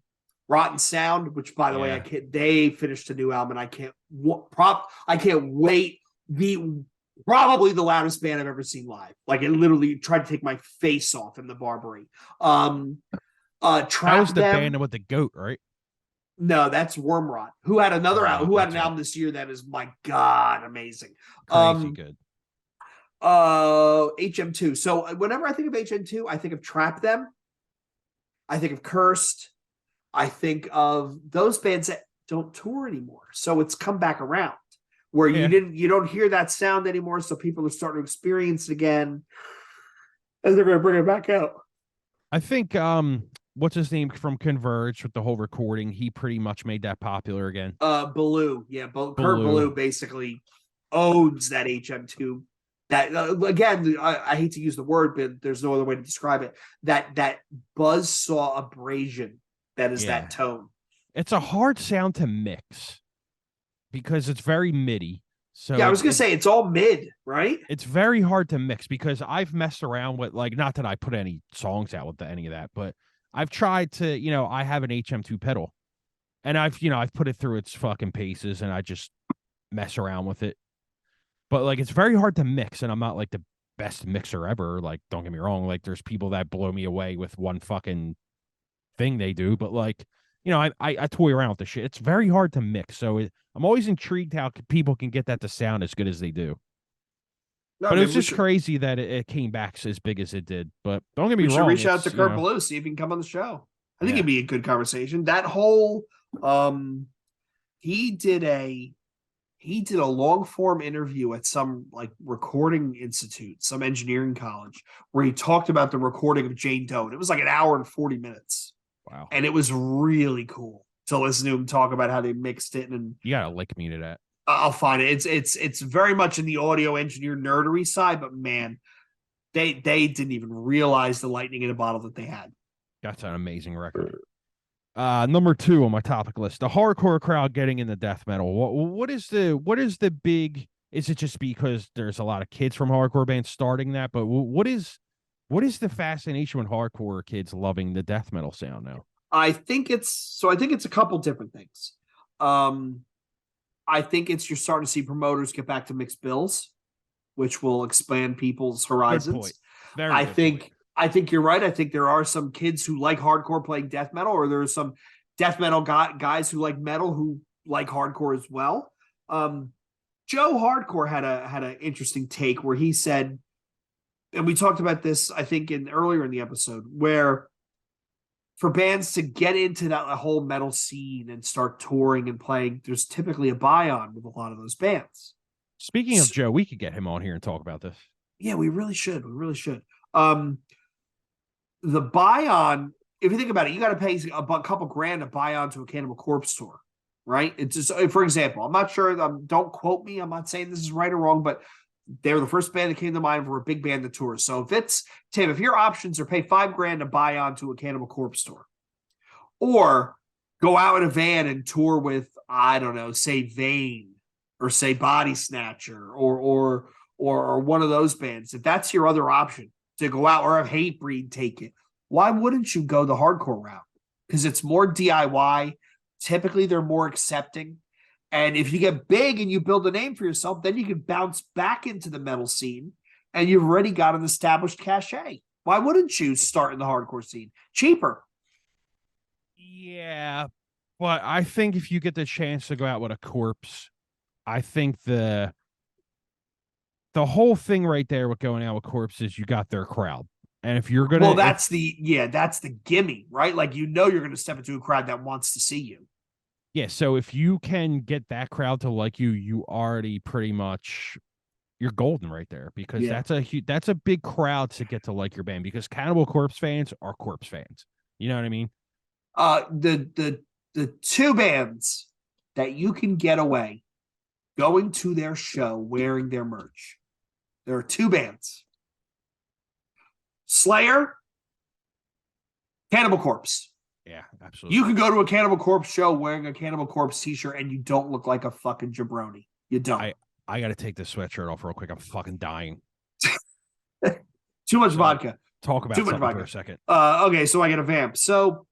Sound, which by the way, they finished a new album, and I can't wait. Probably the loudest band I've ever seen live. Like it literally tried to take my face off in the Barbary. That was the band with the goat, right? No, that's Wormrot, who had another album, who had an album this year that is, my God, amazing. Crazy good. HM2. So whenever I think of HM2, I think of Trap Them. I think of Cursed. I think of those bands that don't tour anymore. So it's come back around where you don't hear that sound anymore. So people are starting to experience it again. And they're going to bring it back out. I think, what's his name from Converge with the whole recording? He pretty much made that popular again. Ballou. Yeah. Kurt Ballou basically owns that HM2. That again, I hate to use the word, but there's no other way to describe it. That buzzsaw abrasion that is that tone. It's a hard sound to mix because it's very MIDI. So yeah, I was gonna say it's all mid, right? It's very hard to mix because I've messed around with, like, not that I put any songs out with any of that, but I've tried to, I have an HM2 pedal, and I've put it through its fucking paces, and I just mess around with it. But like, it's very hard to mix, and I'm not like the best mixer ever. Like, don't get me wrong. Like, there's people that blow me away with one fucking thing they do, but like, I toy around with the shit. It's very hard to mix. So I'm always intrigued how people can get that to sound as good as they do. No, but it was just crazy that it came back as big as it did. But don't get me wrong. We should reach out to Kurt Ballou, see if he can come on the show. I think it'd be a good conversation. That whole he did a long form interview at some like recording institute, some engineering college, where he talked about the recording of Jane Doe. It was like an hour and 40 minutes. Wow. And it was really cool to listen to him talk about how they mixed it. And you gotta link me to that. I'll find it. It's very much in the audio engineer nerdery side, but man, they didn't even realize the lightning in a bottle that they had. That's an amazing record. Number 2 on my topic list: the hardcore crowd getting into death metal. What is the big? Is it just because there's a lot of kids from hardcore bands starting that? But what is the fascination with hardcore kids loving the death metal sound now? I think it's a couple different things. I think you're starting to see promoters get back to mixed bills, which will expand people's horizons. I think you're right. I think there are some kids who like hardcore playing death metal, or there are some death metal guys who like metal who like hardcore as well. Joe Hardcore had an interesting take where he said, and we talked about this, I think, earlier in the episode, where for bands to get into that whole metal scene and start touring and playing, there's typically a buy-on with a lot of those bands. Speaking of Joe, we could get him on here and talk about this. Yeah, we really should. The buy-on, if you think about it, you got to pay a couple grand to buy on to a Cannibal Corpse tour, right? It's just, for example, I'm not sure, don't quote me, I'm not saying this is right or wrong, but they're the first band that came to mind for a big band that tours. So if it's, Tim, if your options are pay $5,000 to buy onto a Cannibal Corpse tour, or go out in a van and tour with, I don't know, say Vane, or say Body Snatcher, or one of those bands, if that's your other option to go out, or have Hatebreed take it, why wouldn't you go the hardcore route? Because it's more DIY. Typically, they're more accepting. And if you get big and you build a name for yourself, then you can bounce back into the metal scene, and you've already got an established cachet. Why wouldn't you start in the hardcore scene? Cheaper. Yeah, but I think if you get the chance to go out with a Corpse, I think the whole thing right there with going out with Corpse is you got their crowd. And if you're gonna, that's the gimme, right? Like, you're gonna step into a crowd that wants to see you. Yeah, so if you can get that crowd to like you, you already pretty much, you're golden right there, because that's a big crowd to get to like your band, because Cannibal Corpse fans are Corpse fans. You know what I mean? The two bands that you can get away going to their show wearing their merch. There are two bands: Slayer, Cannibal Corpse. Yeah, absolutely. You can go to a Cannibal Corpse show wearing a Cannibal Corpse t-shirt and you don't look like a fucking jabroni. You don't. I got to take this sweatshirt off real quick. I'm fucking dying. Too much So, vodka. Talk about Too much something vodka. for a second. Okay, so I get a vamp. So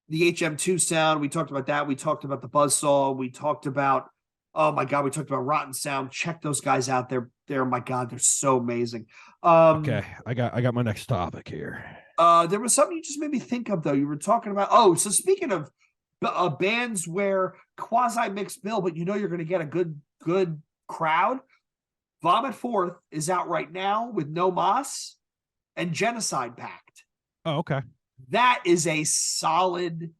the HM2 sound, we talked about that. We talked about the Buzzsaw. We talked about, oh my God, we talked about Rotten Sound. Check those guys out. They're my God, they're so amazing. Okay, I got my next topic here. There was something you just made me think of though. You were talking about, so speaking of bands where quasi mixed bill, but you know you're going to get a good crowd. Vomit Forth is out right now with No Mas and Genocide Pact. Oh, okay. That is a solid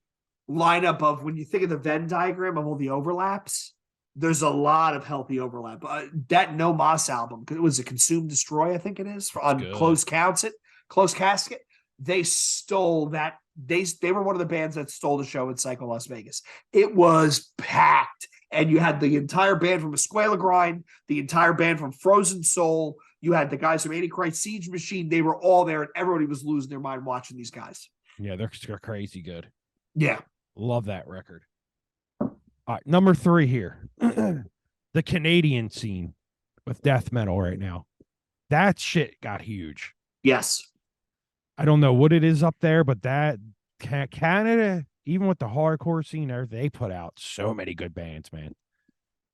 lineup of, when you think of the Venn diagram of all the overlaps, there's a lot of healthy overlap. That No Mas album, it was a Consume Destroy, I think it is, on Closed Casket. They stole that. They were one of the bands that stole the show at Psycho Las Vegas. It was packed. And you had the entire band from Escuela Grind, the entire band from Frozen Soul. You had the guys from Antichrist Siege Machine. They were all there, and everybody was losing their mind watching these guys. Yeah, they're crazy good. Yeah. Love that record. All right, number 3 here. The Canadian scene with death metal right now. That shit got huge. Yes. I don't know what it is up there, but that Canada, even with the hardcore scene there, they put out so many good bands, man.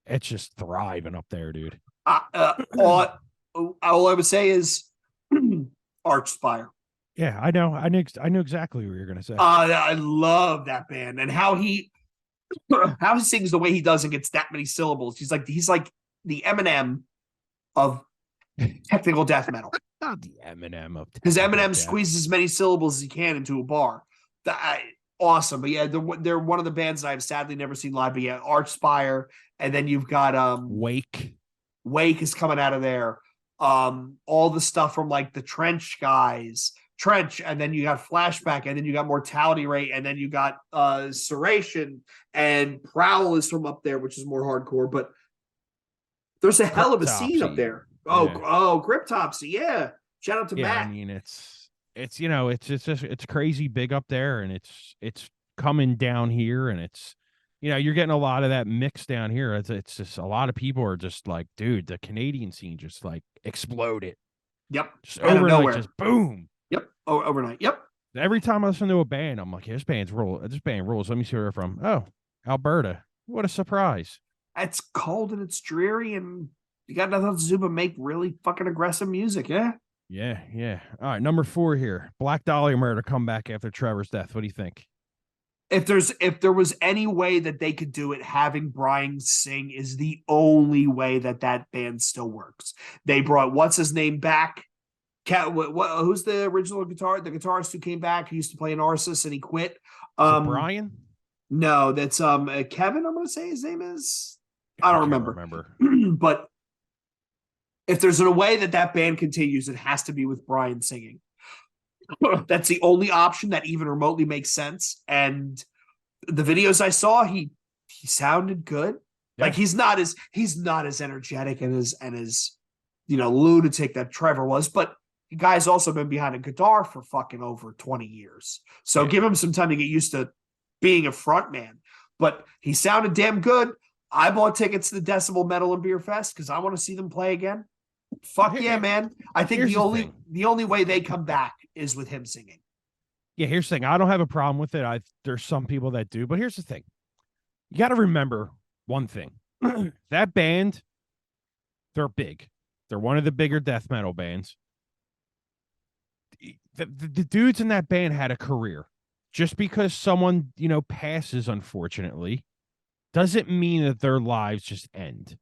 It's just thriving up there, dude. All I would say is Archspire. Yeah, I know. I knew exactly what you're gonna say. I love that band and how he sings the way he does and gets that many syllables. He's like the Eminem of technical death metal. Not the Eminem of, because Eminem squeezes as many syllables as he can into a bar. Awesome. But yeah, they're one of the bands that I've sadly never seen live. But yeah, Archspire, and then you've got Wake. Wake is coming out of there. All the stuff from like the Trench guys, and then you got Flashback, and then you got Mortality Rate, and then you got Serration, and Prowl is from up there, which is more hardcore. But there's a hell of a scene up there. Cryptopsy, yeah. Shout out to Matt. I mean, it's it's crazy big up there, and it's coming down here, and it's you're getting a lot of that mix down here. It's just a lot of people are just like, dude, the Canadian scene just like exploded. Yep, just overnight, just boom. Yep, overnight. Yep. Every time I listen to a band, I'm like, this band rules. Let me see where they're from. Oh, Alberta. What a surprise. It's cold and it's dreary, and you got nothing to do but make really fucking aggressive music, yeah? Yeah. All right, number 4 here. Black Dahlia Murder come back after Trevor's death. What do you think? If there was any way that they could do it, having Brian sing is the only way that band still works. They brought what's his name back. Who's the original guitar? The guitarist who came back, who used to play in Arsis and he quit. Brian? No, that's Kevin. I'm gonna say his name is. I don't remember. But if there's a way that band continues, it has to be with Brian singing. That's the only option that even remotely makes sense. And the videos I saw, he sounded good. Yeah. Like he's not as energetic and as lunatic that Trevor was, but the guy's also been behind a guitar for fucking over 20 years. So give him some time to get used to being a front man. But he sounded damn good. I bought tickets to the Decibel Metal and Beer Fest because I want to see them play again. Fuck yeah, man. I think the only way they come back is with him singing. Yeah, here's the thing. I don't have a problem with it. There's some people that do, but here's the thing. You got to remember one thing. That band, they're big. They're one of the bigger death metal bands. The dudes in that band had a career. Just because someone, passes, unfortunately, doesn't mean that their lives just end.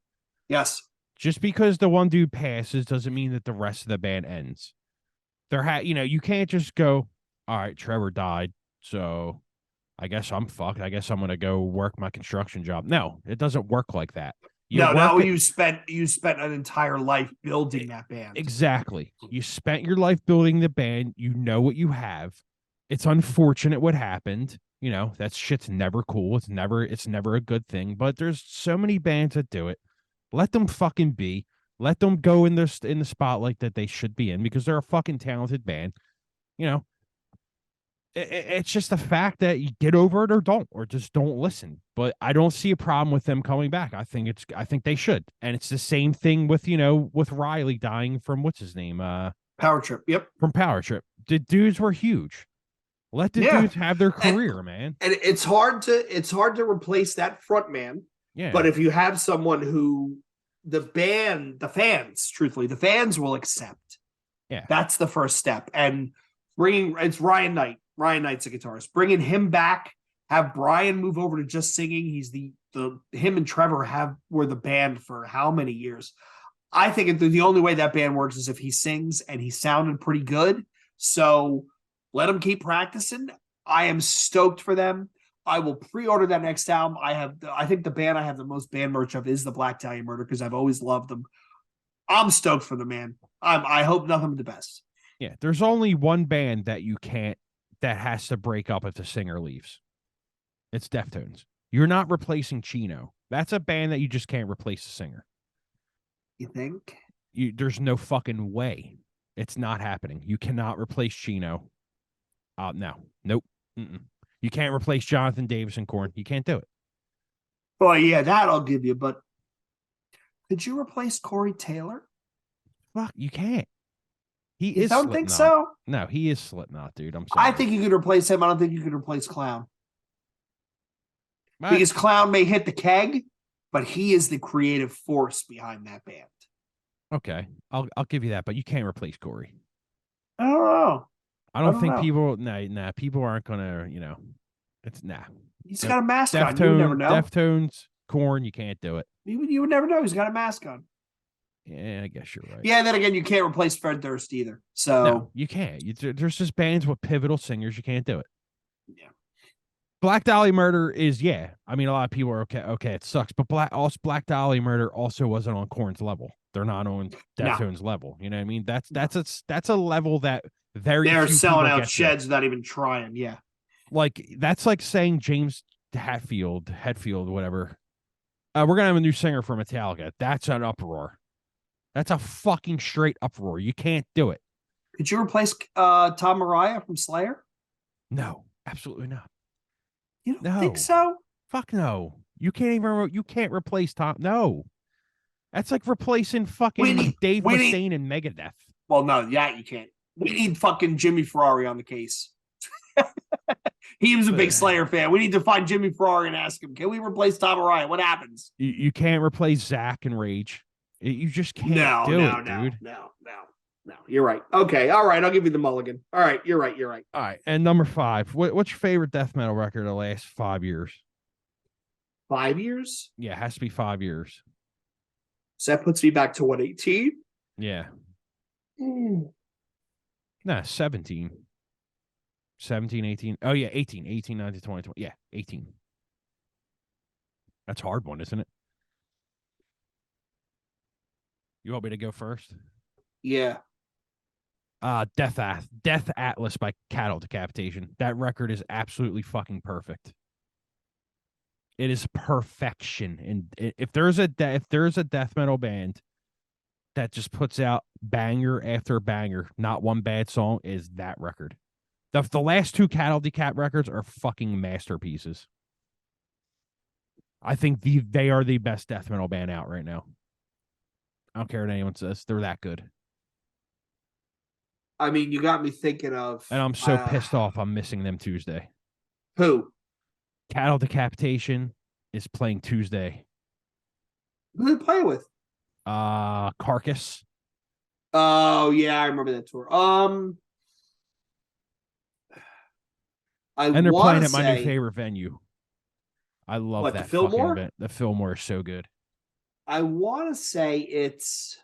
Yes. Just because the one dude passes doesn't mean that the rest of the band ends. You can't just go, all right, Trevor died, so I guess I'm fucked. I guess I'm going to go work my construction job. No, it doesn't work like that. You spent an entire life building that band. Exactly. You spent your life building the band. You know what you have. It's unfortunate what happened. That shit's never cool. It's never a good thing, but there's so many bands that do it. Let them fucking be. Let them go in the spotlight that they should be in because they're a fucking talented band. It's just the fact that you get over it or don't, or just don't listen. But I don't see a problem with them coming back. I think they should. And it's the same thing with, with Riley dying from what's his name? Power Trip. Yep. From Power Trip. The dudes were huge. Let the Yeah. dudes have their career, man. And it's hard to replace that front man. Yeah. But if you have someone who the fans will accept. Yeah. That's the first step. And it's Ryan Knight. Ryan Knight's a guitarist. Bringing him back, have Brian move over to just singing. He's him and Trevor were the band for how many years? I think the only way that band works is if he sings, and he sounded pretty good. So let him keep practicing. I am stoked for them. I will pre-order that next album. I think the band I have the most band merch of is the Black Dahlia Murder, because I've always loved them. I'm stoked for the man. I hope nothing but the best. Yeah, there's only one band that has to break up if the singer leaves. It's Deftones. You're not replacing Chino. That's a band that you just can't replace the singer. You think? There's no fucking way. It's not happening. You cannot replace Chino. No. Nope. Mm-mm. You can't replace Jonathan Davis and Korn. You can't do it. Well, yeah, that I'll give you, but could you replace Corey Taylor? Fuck, you can't. You don't think Slipknot. so? No, he is Slipknot, dude. I'm sorry. I think you could replace him. I don't think you could replace Clown. Right. Because Clown may hit the keg, but he is the creative force behind that band. Okay, I'll give you that, but you can't replace Corey. I don't know. I don't think people. Nah, people aren't gonna. It's nah. He's got a mask on. You would never know. Deftones, Korn, you can't do it. You would never know. He's got a mask on. Yeah, I guess you're right. Yeah, then again, you can't replace Fred Durst either. So no, you can't. There's just bands with pivotal singers. You can't do it. Yeah. Black Dahlia Murder is, yeah. I mean, a lot of people are okay, it sucks, but Black Dahlia Murder also wasn't on Korn's level. They're not on Deftones level. You know what I mean? That's a level that they're selling out sheds without even trying. Yeah. Like, that's like saying James Hetfield, whatever. We're gonna have a new singer for Metallica. That's an uproar. That's a fucking straight uproar. You can't do it. Could you replace Tom Araya from Slayer? No, absolutely not. You don't think so? Fuck no. You can't replace Tom. No. That's like replacing fucking Dave Mustaine and Megadeth. Well, no, yeah, you can't. We need fucking Jimmy Ferrari on the case. He was a big Slayer fan. We need to find Jimmy Ferrari and ask him, can we replace Tom Araya? What happens? You can't replace Zach and Rage. You just can't do it, dude. No. You're right. Okay, all right. I'll give you the mulligan. All right, you're right. All right, and number 5. What's your favorite death metal record of the last 5 years? 5 years? Yeah, it has to be 5 years. So that puts me back to what, 18? Yeah. Nah, 17. 17, 18. Oh, yeah, 18. 18, 19, 20, 20. Yeah, 18. That's a hard one, isn't it? You want me to go first? Yeah. Death Atlas by Cattle Decapitation. That record is absolutely fucking perfect. It is perfection. And if there's a death metal band that just puts out banger after banger, not one bad song, is that record. The last 2 Cattle Decap records are fucking masterpieces. I think they are the best death metal band out right now. I don't care what anyone says. They're that good. I mean, you got me thinking of... And I'm so pissed off I'm missing them Tuesday. Who? Cattle Decapitation is playing Tuesday. Who did they play with? Carcass. Oh, yeah, I remember that tour. And they're playing at my new favorite venue. I love that. The Fillmore? Event. The Fillmore is so good. I want to say it's...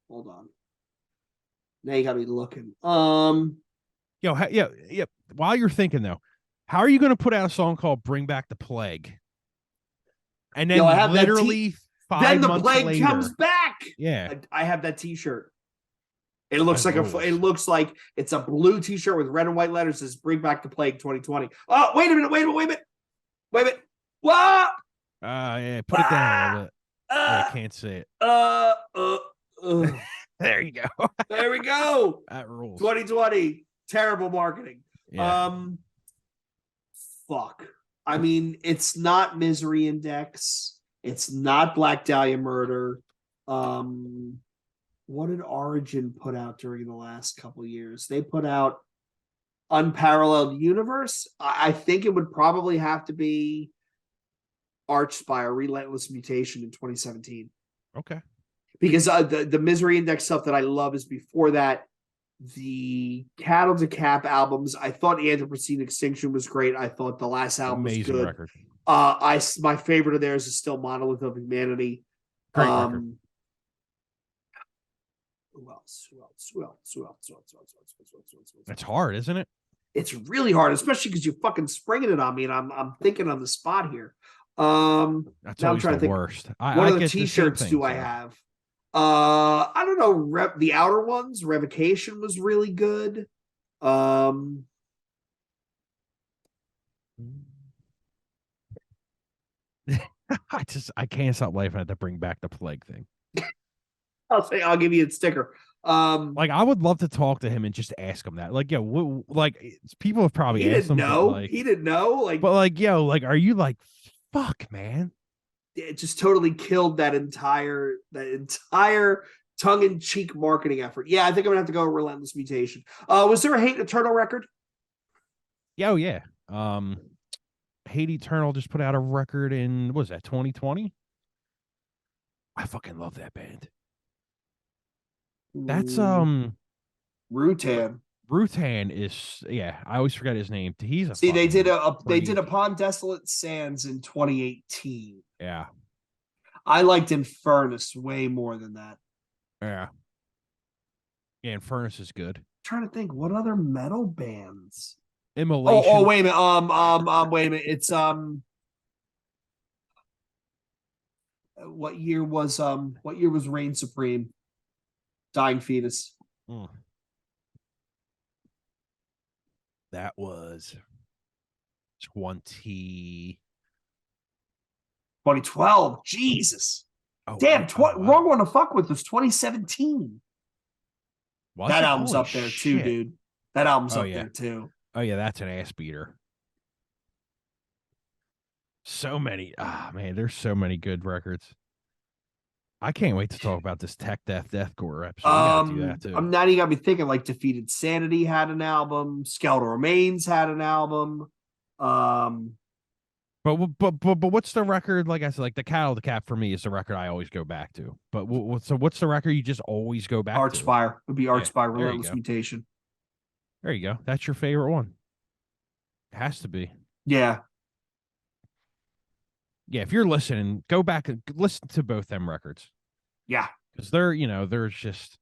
Hold on. Now you got me looking. Yeah. While you're thinking, though, how are you going to put out a song called "Bring Back the Plague"? And then literally 5 months later, then the plague comes back. Yeah, I have that T-shirt. It looks like it's a blue T-shirt with red and white letters that says "Bring Back the Plague 2020." Oh, wait a minute. What? yeah, put it down a little bit. I can't say it. There you go. There we go. That rules. 2020. Terrible marketing. Yeah. Fuck. I mean, it's not Misery Index. It's not Black Dahlia Murder. What did Origin put out during the last couple years? They put out Unparalleled Universe. I think it would probably have to be Archspire, Relentless Mutation in 2017. Okay. Because the Misery Index stuff that I love is before that. The Cattle to Cap albums. I thought Anthropocene Extinction was great. I thought the last album was Amazing good. record. My favorite of theirs is still Monolith of Humanity. Great record. Who else? It's hard, isn't it? It's really hard, especially because you're fucking springing it on me, and I'm thinking on the spot here. That's always the worst. What other T-shirts do I have? I don't know. The Outer Ones, Revocation was really good. I can't stop laughing at the Bring Back the Plague thing. I'll give you a sticker. Like I would love to talk to him and just ask him that. Like, yo, people have probably asked him. He didn't know. But are you like, fuck, man? It just totally killed that entire tongue-in-cheek marketing effort. Yeah, I think I'm gonna have to go with Relentless Mutation. Was there a Hate Eternal record? Yeah, oh yeah. Hate Eternal just put out a record in, what was that, 2020? I fucking love that band. That's Rutan. Rutan is, yeah, I always forget his name. He's a they did Upon Desolate Sands in 2018. Yeah. I liked Infernus way more than that. Yeah. Yeah, Infernus is good. I'm trying to think what other metal bands. Immolation. Oh, wait a minute. Wait a minute. It's what year was Reign Supreme? Dying Fetus. That was 2012. Jesus. Oh, damn, wow. wrong one to fuck with was 2017. That album's Holy up there shit. too, dude. That album's up yeah. there too. Oh yeah, that's an ass beater. So many. Man, there's so many good records. I can't wait to talk about this Tech Death Deathcore episode. We gotta do that too. Now you got me thinking. Like Defeated Sanity had an album. Skeletal Remains had an album. But what's the record? Like I said, like the Cattle to Cap for me is the record I always go back to. But what's the record you just always go back to? Archspire would be Archspire. Yeah, Relentless Mutation. There you go. That's your favorite one. It has to be. Yeah. Yeah, if you're listening, go back and listen to both them records. Yeah. Because they're just.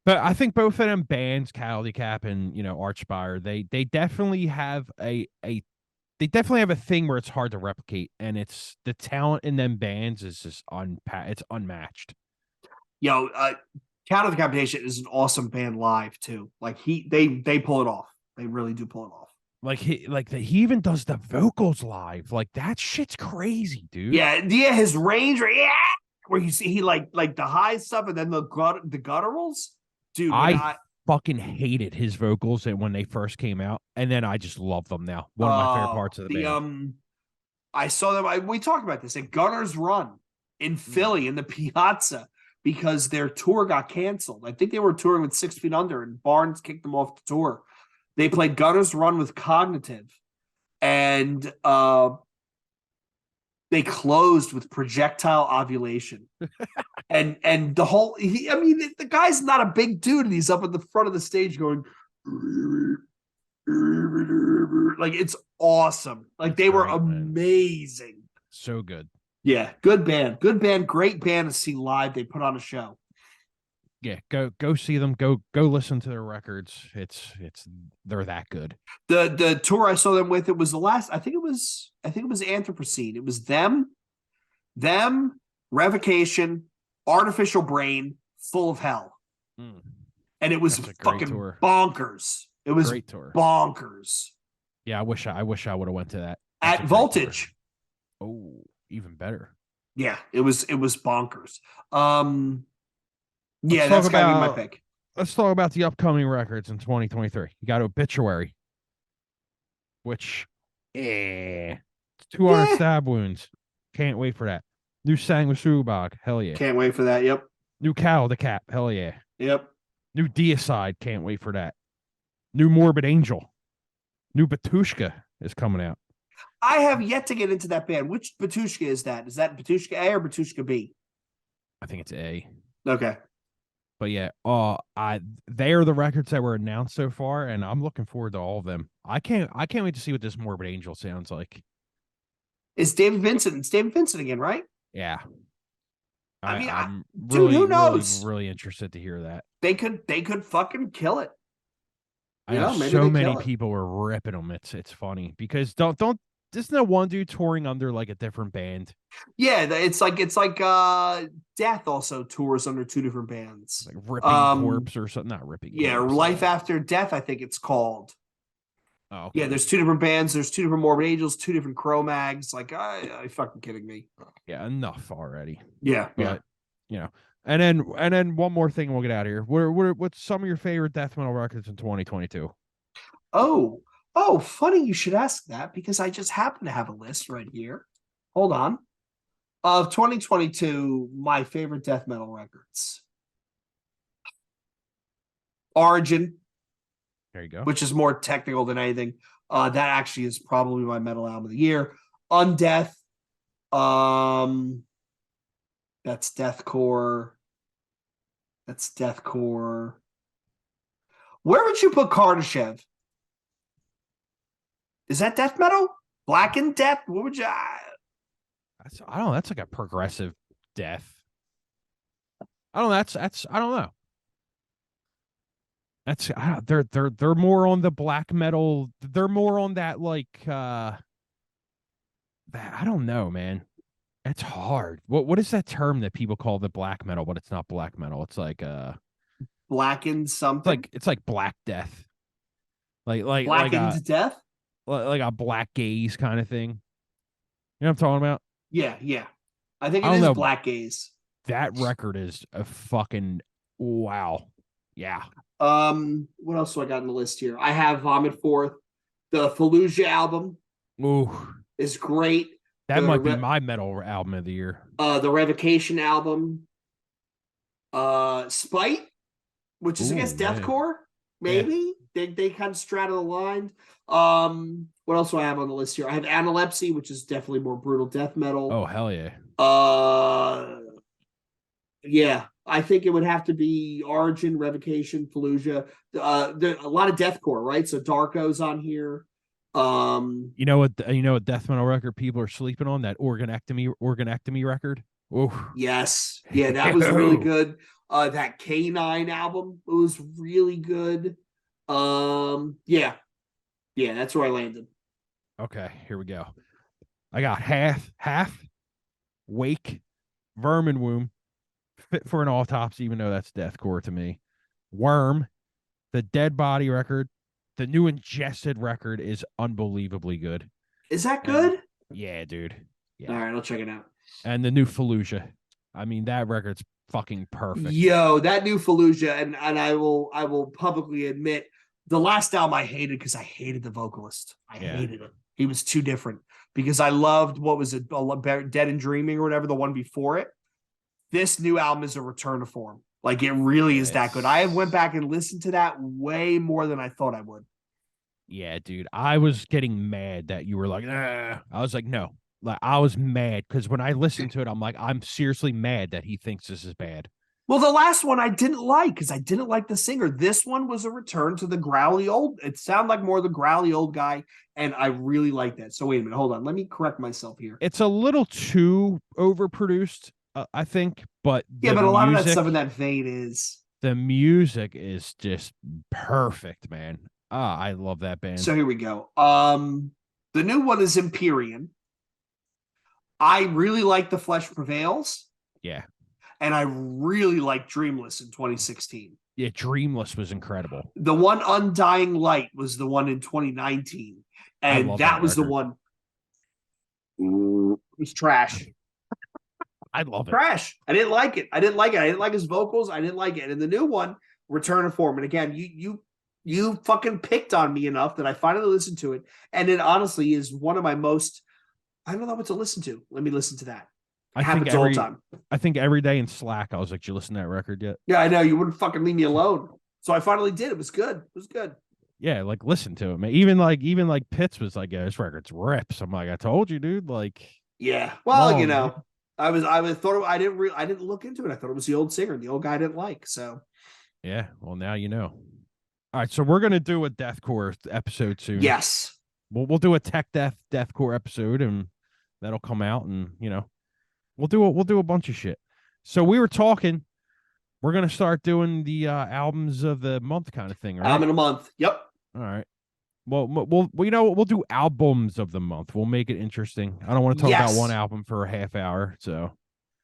But I think both of them bands, Cattle to Cap and Archspire, they definitely have they definitely have a thing where it's hard to replicate, and it's the talent in them bands is just it's unmatched. Cattle Decapitation is an awesome band live too. Like they pull it off. They really do pull it off. Like he even does the vocals live. Like that shit's crazy, dude. Yeah, his range, where you see he like the high stuff and then the gutturals, dude. I fucking hated his vocals when they first came out, and then I just love them now. One of my favorite parts of the band. I saw them. We talked about this at Gunner's Run in Philly in the Piazza because their tour got canceled. I think they were touring with 6 Feet Under, and Barnes kicked them off the tour. They played Gunner's Run with Cognitive, and they closed with Projectile Ovulation. and the whole the guy's not a big dude, and he's up at the front of the stage going like it's awesome. Like they were amazing. Man. So good. Yeah, good band, great band to see live. They put on a show. Yeah, go see them. Go listen to their records. They're that good. The tour I saw them with, it was the last. I think it was Anthropocene. It was them, Revocation, Artificial Brain, Full of Hell, and it was fucking bonkers. It was great tour. Bonkers. Yeah, I wish I would have went to that. At Voltage. Oh, even better. Yeah, it was bonkers. Let's Yeah, talk that's gotta be my about pick. let's talk about the upcoming records in 2023. You got Obituary, which it's 200 Yeah, stab wounds. Can't wait for that. New Sang with Subag, hell yeah. can't wait for that. Yep, New Cow the Cap, hell yeah. yep. New Deicide, can't wait for that. New Morbid Angel. New Batushka is coming out. I have yet to get into that band. Which Batushka is that? Is that Batushka A or Batushka B? I think it's A. Okay. But yeah, they are the records that were announced so far, and I'm looking forward to all of them. I can't wait to see what this Morbid Angel sounds like. It's David Vincent. It's David Vincent again, right? Yeah. I mean, I'm dude, really, who knows? really interested to hear that. They could fucking kill it. I know so many people were ripping them. It's funny because don't isn't there one dude touring under like a different band? Yeah, it's like Death also tours under two different bands. Like Ripping Corpse or something. Not Ripping Yeah, Corpse. Life After Death, I think it's called. Oh, okay. Yeah, there's two different bands, there's two different Morbid Angels, two different Cro-Mags. Like, I fucking kidding me. Yeah, enough already. Yeah, But you know. And then one more thing, we'll get out of here. What's some of your favorite death metal records in 2022? Oh, funny you should ask that because I just happen to have a list right here. Hold on. Of 2022, my favorite death metal records. Origin, There you go. which is more technical than anything. That actually is probably my metal album of the year. Undeath. That's deathcore. That's deathcore. Where would you put Kardashev? Is that death metal? Blackened Death? What would you? I don't know. That's like a progressive death. I don't know. That's I don't know. That's they're more on the black metal. They're more on that like that. I don't know, man. It's hard. What is that term that people call the black metal, but it's not black metal? It's like Blackened something. it's like black death. Blackened Death. Like a black gaze kind of thing. You know what I'm talking about? Yeah. I think I it don't is know. Black Gaze. That record is a fucking wow. Yeah. What else do I got on the list here? I have Vomit Forth. The Fallujah album Ooh. is great. That might be my metal album of the year. The Revocation album. Spite, which is I guess deathcore, maybe. Yeah. They kind of straddle the line. What else do I have on the list here? I have Analepsy, which is definitely more brutal death metal. Oh, hell yeah. Yeah, I think it would have to be Origin, Revocation, Fallujah. There's a lot of deathcore, right? So Darko's on here. You know what death metal record people are sleeping on? That organectomy record. Oh yes, yeah, that was really good. That K9 album was really good. Yeah, that's where I landed. Okay, here we go. I got half, Wake, Vermin Womb, Fit for an Autopsy, even though that's deathcore to me. Worm, the Dead Body record, the new Ingested record is unbelievably good. Is that good? Yeah, dude. Yeah. All right, I'll check it out. And the new Fallujah. I mean, that record's fucking perfect. Yo, that new Fallujah, and I will publicly admit the last album I hated because I hated the vocalist. I hated it. He was too different because I loved what was it, Dead and Dreaming or whatever, the one before it. This new album is a return to form. Like it really is that good. I went back and listened to that way more than I thought I would. Yeah, dude. I was getting mad that you were like, I was like, no. Like I was mad because when I listened to it, I'm like, I'm seriously mad that he thinks this is bad. Well, the last one I didn't like because I didn't like the singer. This one was a return to the growly old. It sounded like more the growly old guy, and I really like that. So wait a minute, hold on. Let me correct myself here. It's a little too overproduced, I think, but but a lot of that stuff in that vein is. The music is just perfect, man. I love that band. So here we go. The new one is Empyrean. I really like The Flesh Prevails. Yeah. And I really like Dreamless in 2016. Yeah, Dreamless was incredible. The one Undying Light was the one in 2019. And that was record. The one. It was trash. I love it. Trash. I didn't like it. I didn't like his vocals. I didn't like it. And the new one, Return of Form. And again, you fucking picked on me enough that I finally listened to it. And it honestly is one of my most, I don't know what to listen to. Let me listen to that. It happens all the time. I think every day in Slack, I was like, "Did you listen to that record yet?" Yeah, I know. You wouldn't fucking leave me alone. So I finally did. It was good. It was good. Yeah, like listen to it, man. Even Pitts was like, "Yeah, this record's rips." I'm like, "I told you, dude." Like, yeah. Well, no, you know, I thought I didn't look into it. I thought it was the old singer, the old guy I didn't like. So yeah. Well, now you know. All right, so we're gonna do a deathcore episode soon. yes, We'll do a tech deathcore episode, and that'll come out, and we'll do a bunch of shit. So we were talking. We're gonna start doing the albums of the month kind of thing, right? album in a month. Yep. All right. Well, we'll do albums of the month. We'll make it interesting. I don't want to talk about one album for a half hour. So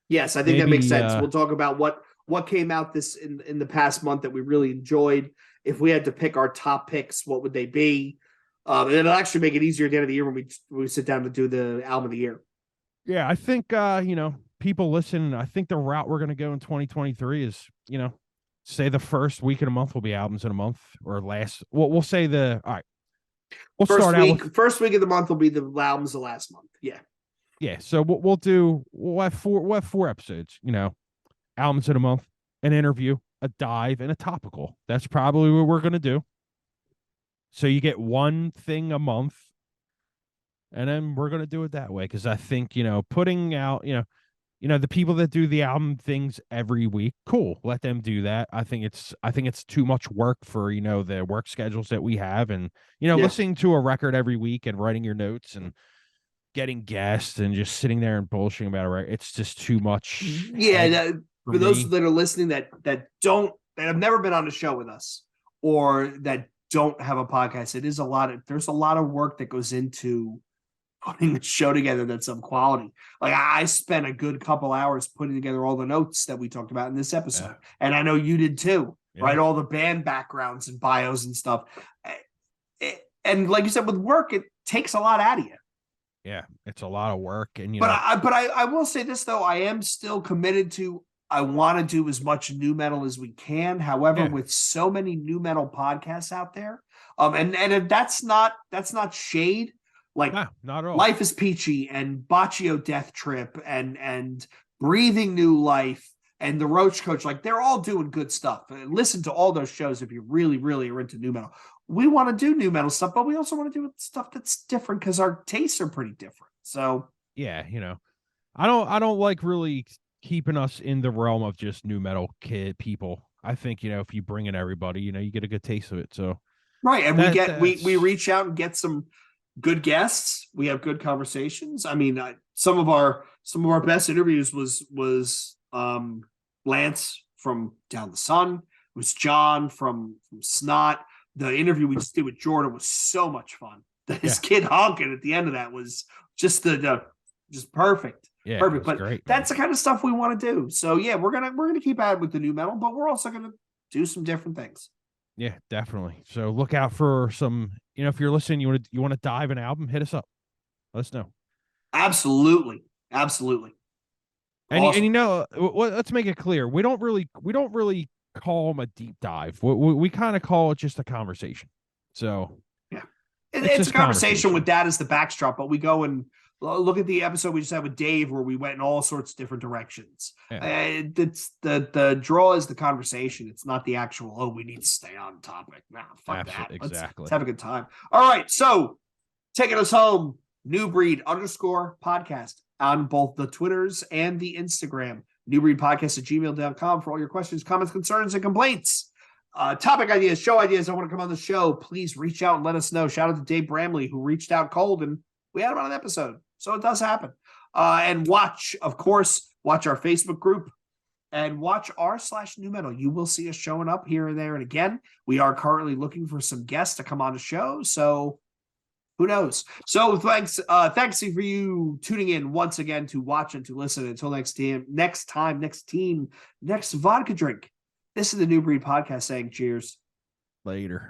yes, I think that makes sense. We'll talk about what came out this in the past month that we really enjoyed. If we had to pick our top picks, what would they be? And it'll actually make it easier at the end of the year when we sit down to do the album of the year. Yeah, I think people listen. I think the route we're gonna go in 2023 is say the first week of the month will be albums in a month, or last. We'll say all right. We'll start out with first week of the month will be the albums of last month. Yeah. Yeah. So we'll have four episodes, albums in a month, an interview, a dive, and a topical. That's probably what we're gonna do. So you get one thing a month, and then we're gonna do it that way. Because I think, putting out, the people that do the album things every week, cool. Let them do that. I think it's too much work for, the work schedules that we have, and listening to a record every week and writing your notes and getting guests and just sitting there and bullshitting about it. It's just too much. Yeah. For those that are listening that have never been on a show with us, or that don't have a podcast, there's a lot of work that goes into putting the show together that's of quality. Like I spent a good couple hours putting together all the notes that we talked about in this episode. Yeah. And I know you did too, right? All the band backgrounds and bios and stuff. And like you said, with work, it takes a lot out of you. Yeah, it's a lot of work. And but I will say this though, I am still committed to, I want to do as much new metal as we can. However, with so many new metal podcasts out there, and that's not shade. Like, no, not at all. Life is Peachy and Baccio Death Trip and Breathing New Life and The Roach Coach, like they're all doing good stuff. Listen to all those shows if you really, really are into new metal. We want to do new metal stuff, but we also want to do stuff that's different because our tastes are pretty different. So yeah, I don't like really keeping us in the realm of just new metal people. I think, if you bring in everybody, you get a good taste of it. So right, and we reach out and get some good guests. We have good conversations. I mean, some of our best interviews was Lance from Down the Sun. It was John from Snot. The interview we just did with Jordan was so much fun. His kid honking at the end of that was just just perfect. Yeah, perfect. But great, that's the kind of stuff we want to do. So yeah, we're gonna keep at it with the new metal, but we're also gonna do some different things. Yeah, definitely. So look out for some. If you're listening, you want to dive an album, hit us up. Let us know. Absolutely. And awesome. Let's make it clear. We don't really call them a deep dive. We kind of call it just a conversation. So yeah, it's a conversation with that as the backdrop, but we go and look at the episode we just had with Dave where we went in all sorts of different directions. Yeah. It's the draw is the conversation. It's not the actual, we need to stay on topic. Nah, fuck that. Exactly. Let's have a good time. All right. So taking us home, New Breed _podcast on both the Twitters and the Instagram. newbreedpodcast@gmail.com for all your questions, comments, concerns, and complaints. Topic ideas, show ideas. I want to come on the show. Please reach out and let us know. Shout out to Dave Bramley, who reached out cold, and we had him on an episode. So it does happen. And watch our Facebook group and watch r/new metal. You will see us showing up here and there. And again, we are currently looking for some guests to come on the show. So who knows? So thanks for you tuning in once again to watch and to listen. Until next vodka drink. This is the New Breed Podcast saying cheers. Later.